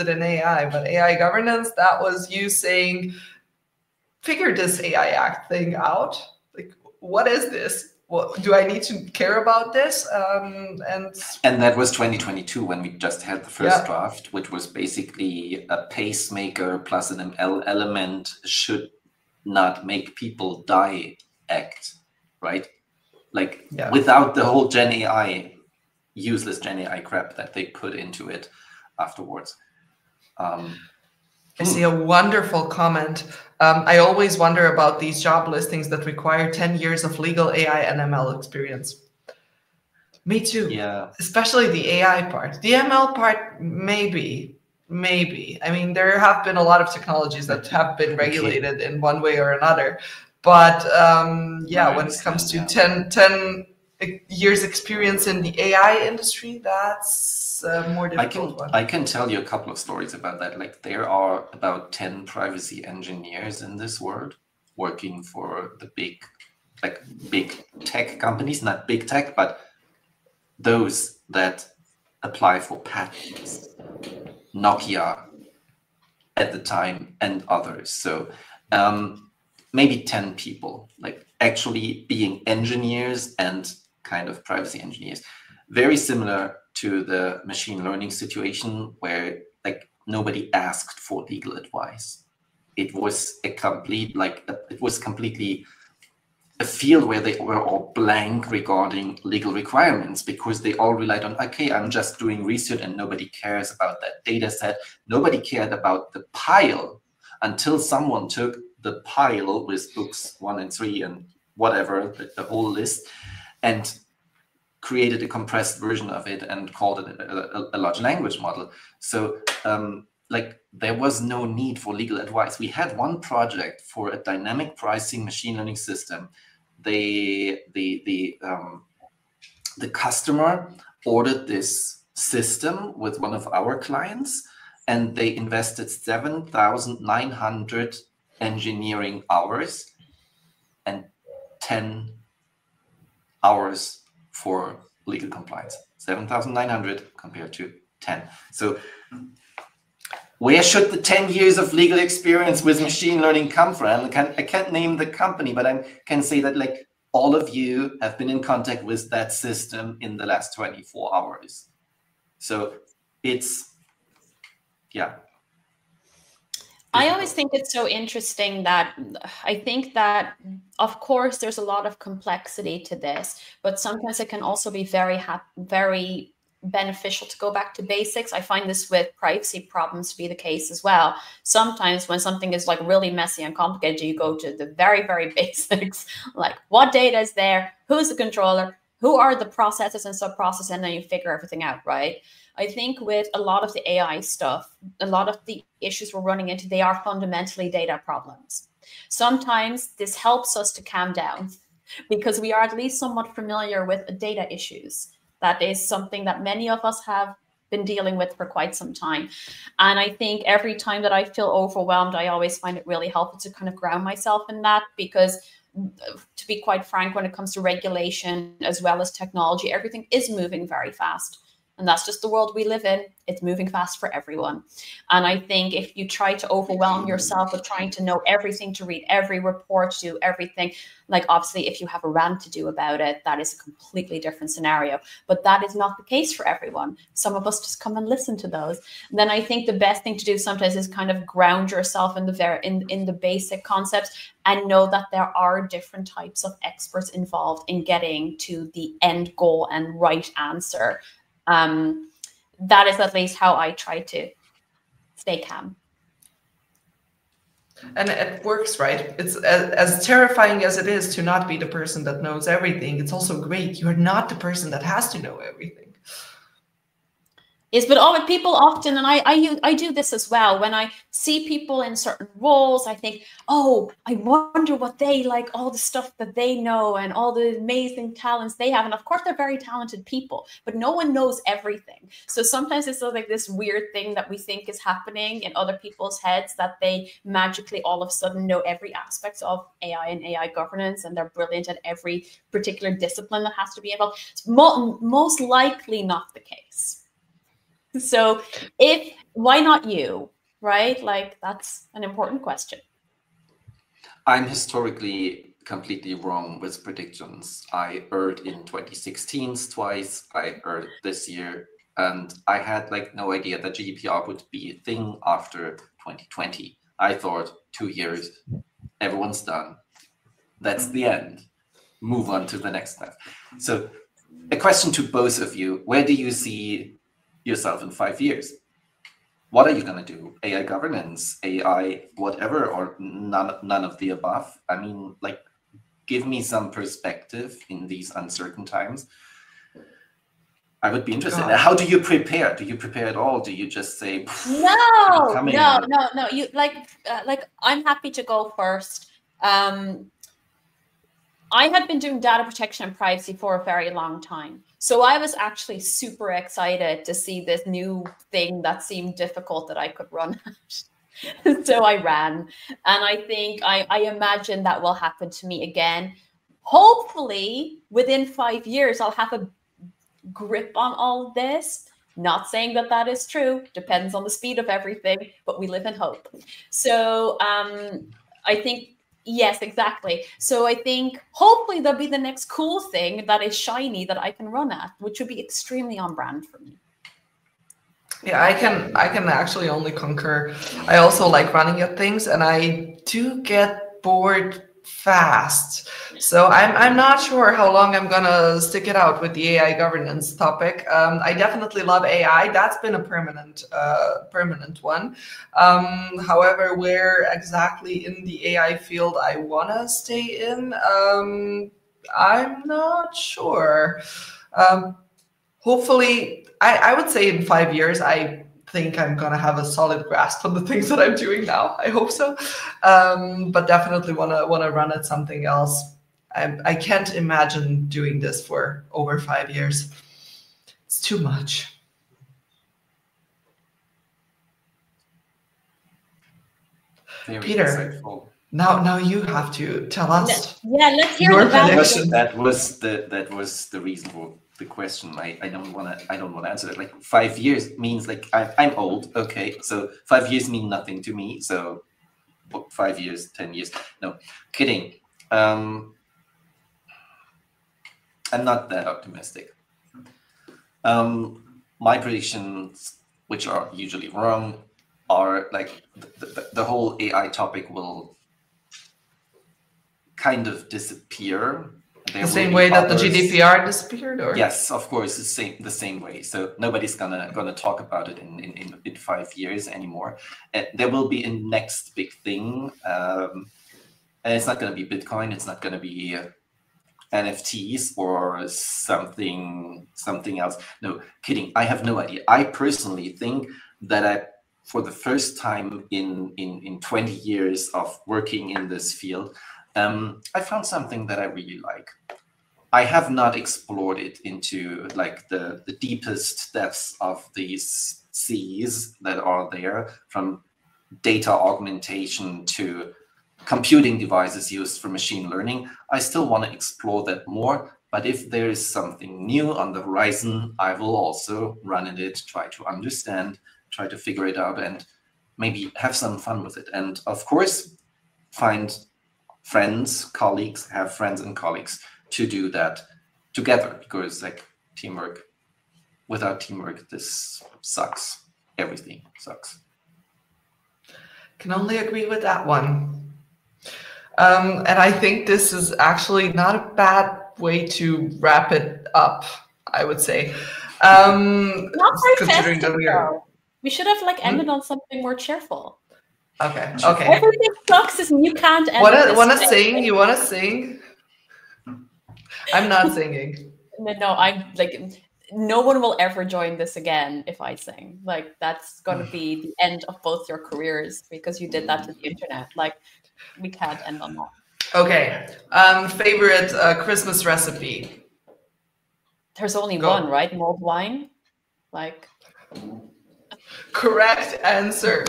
In AI, but AI governance, that was you saying, figure this AI Act thing out. Like, what is this? What do I need to care about this? And that was 2022 when we just had the first draft, which was basically a pacemaker plus an ML element should not make people die act, right? Like, without the whole Gen AI, useless Gen AI crap that they put into it afterwards. I see a wonderful comment. I always wonder about these job listings that require 10 years of legal AI and ML experience. Me too. Yeah. Especially the AI part. The ML part, maybe. I mean, there have been a lot of technologies that have been regulated in one way or another. But when it comes to 10 years experience in the AI industry, that's a more difficult one. I can tell you a couple of stories about that. Like, there are about 10 privacy engineers in this world working for the big tech companies, not big tech, but those that apply for patents, Nokia at the time and others. So maybe 10 people, like, actually being engineers and kind of privacy engineers. Very similar to the machine learning situation, where like nobody asked for legal advice. It was completely a field where they were all blank regarding legal requirements, because they all relied on, okay, I'm just doing research, and nobody cares about that data set. Nobody cared about the pile until someone took the pile with books 1 and 3 and whatever, the whole list, and created a compressed version of it and called it a large language model. So like, there was no need for legal advice. We had one project for a dynamic pricing machine learning system. The customer ordered this system with one of our clients, and they invested 7,900 engineering hours and 10 hours for legal compliance. 7,900 compared to 10. So where should the 10 years of legal experience with machine learning come from? I can't name the company, but I can say that like all of you have been in contact with that system in the last 24 hours. So it's, yeah. I always think it's so interesting that I think that, of course, there's a lot of complexity to this, but sometimes it can also be very beneficial to go back to basics. I find this with privacy problems to be the case as well. Sometimes when something is like really messy and complicated, you go to the very basics, like what data is there, who's the controller, who are the processes and sub-processes, and then you figure everything out, right? I think with a lot of the AI stuff, a lot of the issues we're running into, they are fundamentally data problems. Sometimes this helps us to calm down because we are at least somewhat familiar with data issues. That is something that many of us have been dealing with for quite some time. And I think every time that I feel overwhelmed, I always find it really helpful to kind of ground myself in that, because to be quite frank, when it comes to regulation as well as technology, everything is moving very fast. And that's just the world we live in. It's moving fast for everyone. And I think if you try to overwhelm yourself with trying to know everything, to read every report, to do everything, like obviously if you have a rant to do about it, that is a completely different scenario. But that is not the case for everyone. Some of us just come and listen to those. And then I think the best thing to do sometimes is kind of ground yourself in the basic concepts and know that there are different types of experts involved in getting to the end goal and right answer. That is at least how I try to stay calm. And it works, right? It's as terrifying as it is to not be the person that knows everything. It's also great. You're not the person that has to know everything. Yes, but people often, and I do this as well, when I see people in certain roles, I think, oh, I wonder what they like, all the stuff that they know and all the amazing talents they have. And of course, they're very talented people, but no one knows everything. So sometimes it's like this weird thing that we think is happening in other people's heads, that they magically all of a sudden know every aspect of AI and AI governance, and they're brilliant at every particular discipline that has to be involved. It's most likely not the case. So why not you, right? Like, that's an important question. I'm historically completely wrong with predictions. I erred in 2016 twice, I erred this year, and I had like no idea that GDPR would be a thing after 2020. I thought 2 years, everyone's done. That's the end. Move on to the next step. So a question to both of you: where do you see yourself in 5 years? What are you going to do? AI governance, AI whatever, or none of the above? I mean, like, give me some perspective in these uncertain times. I would be interested. How do you prepare? Do you prepare at all? Do you just say no? You like I'm happy to go first. I had been doing data protection and privacy for a very long time. So I was actually super excited to see this new thing that seemed difficult that I could run at. So I ran. And I think I imagine that will happen to me again. Hopefully, within 5 years, I'll have a grip on all of this. Not saying that that is true. Depends on the speed of everything, but we live in hope. So I think, yes, exactly. So I think hopefully there'll be the next cool thing that is shiny that I can run at, which would be extremely on brand for me. Yeah, I can actually only concur. I also like running at things, and I do get bored fast. So I'm not sure how long I'm gonna stick it out with the AI governance topic. I definitely love AI. That's been a permanent one. However, where exactly in the AI field I wanna stay in, I'm not sure. Hopefully, I would say in 5 years, I think I'm going to have a solid grasp on the things that I'm doing now. I hope so. But definitely want to run at something else. I can't imagine doing this for over 5 years. It's too much. Very Peter. insightful. Now you have to tell us. Yeah, let's hear your the value. prediction. That was the reason for the question. I don't want to answer that. Like 5 years means like I'm old. Okay, so 5 years mean nothing to me. So 5 years, 10 years. No, kidding. I'm not that optimistic. My predictions, which are usually wrong, are like the whole AI topic will kind of disappear. The same way that the GDPR disappeared, or yes, of course, the same way. So nobody's gonna talk about it in 5 years anymore. There will be a next big thing, and it's not gonna be Bitcoin. It's not gonna be NFTs or something else. No, kidding. I have no idea. I personally think that for the first time in 20 years of working in this field, I found something that I really like. I have not explored it into like the deepest depths of these seas that are there, from data augmentation to computing devices used for machine learning. I still want to explore that more, but if there is something new on the horizon, I will also run in it, try to understand, try to figure it out, and maybe have some fun with it. And of course, find friends, colleagues, have friends and colleagues to do that together, because like teamwork, without teamwork, this sucks. Everything sucks. Can only agree with that one. And I think this is actually not a bad way to wrap it up, I would say. Not very considering festive, though. We should have like ended on something more cheerful. Okay. Everything sucks and you can't end wanna sing? You wanna sing? I'm not singing. No, I'm like, no one will ever join this again if I sing. Like, that's going to be the end of both your careers because you did that to the internet. Like, we can't end on that. Okay. Favorite Christmas recipe? There's only one, right? Mulled wine? Like. Correct answer.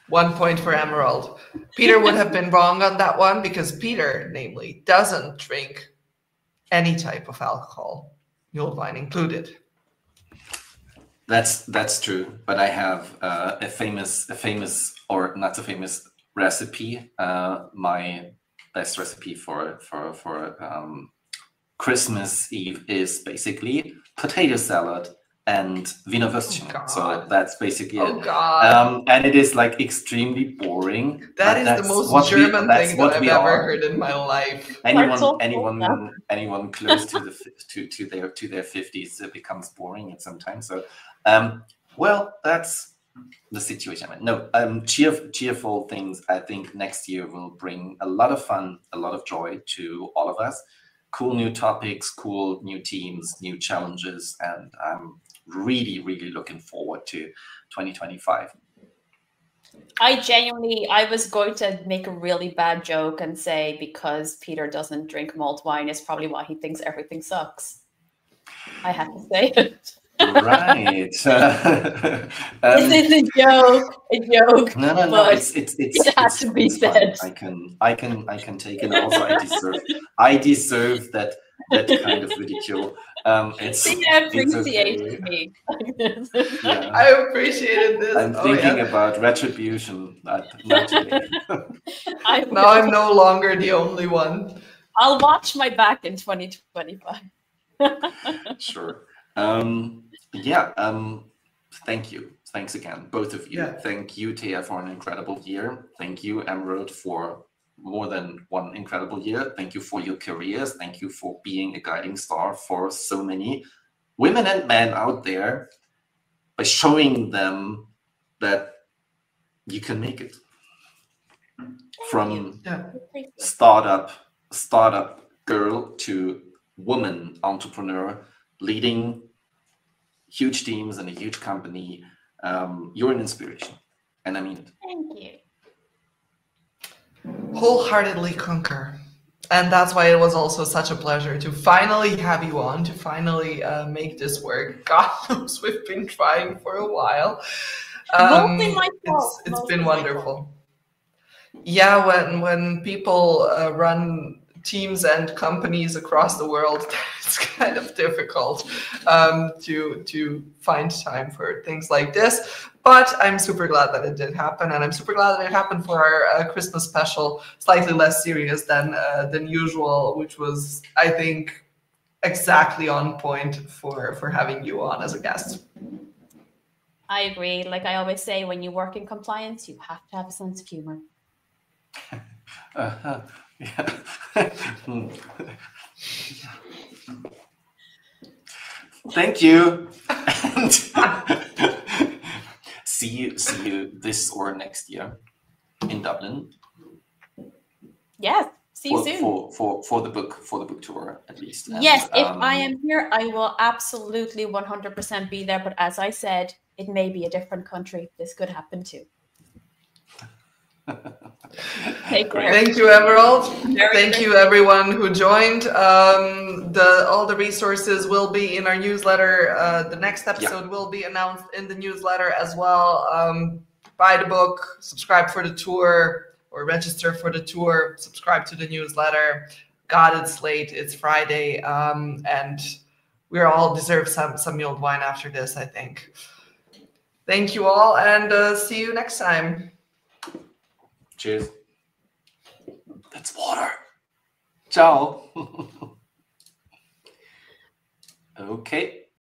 1 point for Emerald. Peter would have been wrong on that one because Peter, namely, doesn't drink any type of alcohol, mulled wine included. That's true, but I have a famous or not so famous recipe. My best recipe for Christmas Eve is basically potato salad and Wiener Würstchen. So that's basically it. And it is like extremely boring. That is the most German thing that I've ever heard in my life. Anyone close to their 50s, it becomes boring at some time. So, well, that's the situation. No, cheerful things. I think next year will bring a lot of fun, a lot of joy to all of us. Cool new topics, cool new teams, new challenges, and I'm really looking forward to 2025. I was going to make a really bad joke and say because Peter doesn't drink mulled wine is probably why he thinks everything sucks. I have to say it. Right. This is a joke. No. It has to be said. I can take it. Also, I deserve that kind of ridicule. I appreciate me. Yeah. I appreciated this. I'm thinking about retribution. Not today. Now I'm no longer the only one. I'll watch my back in 2025. Sure. Thank you. Thanks again, both of you. Yeah. Thank you, Thea, for an incredible year. Thank you, Emerald, for more than one incredible year. Thank you for your careers. Thank you for being a guiding star for so many women and men out there by showing them that you can make it. From startup girl to woman entrepreneur, leading huge teams and a huge company. You're an inspiration, and I mean it. Thank you. Wholeheartedly concur. And that's why it was also such a pleasure to finally have you on, to finally make this work. God knows we've been trying for a while. It's been wonderful. Yeah, when people run teams and companies across the world, it's kind of difficult to find time for things like this. But I'm super glad that it did happen, and I'm super glad that it happened for our Christmas special, slightly less serious than usual, which was, I think, exactly on point for having you on as a guest. I agree. Like I always say, when you work in compliance, you have to have a sense of humor. Yeah. Thank you. And see you this or next year in Dublin. Yeah. See you soon. For the book tour, at least. And, yes, if I am here, I will absolutely 100% be there. But as I said, it may be a different country. This could happen too. Take care. Thank you, Emerald. Thank you, everyone who joined. All the resources will be in our newsletter. The next episode will be announced in the newsletter as well. Buy the book, subscribe for the tour, or register for the tour, subscribe to the newsletter. God, it's late. It's Friday, and we all deserve some mulled wine after this, I think. Thank you all, and see you next time. Cheers. That's water. Ciao. Okay.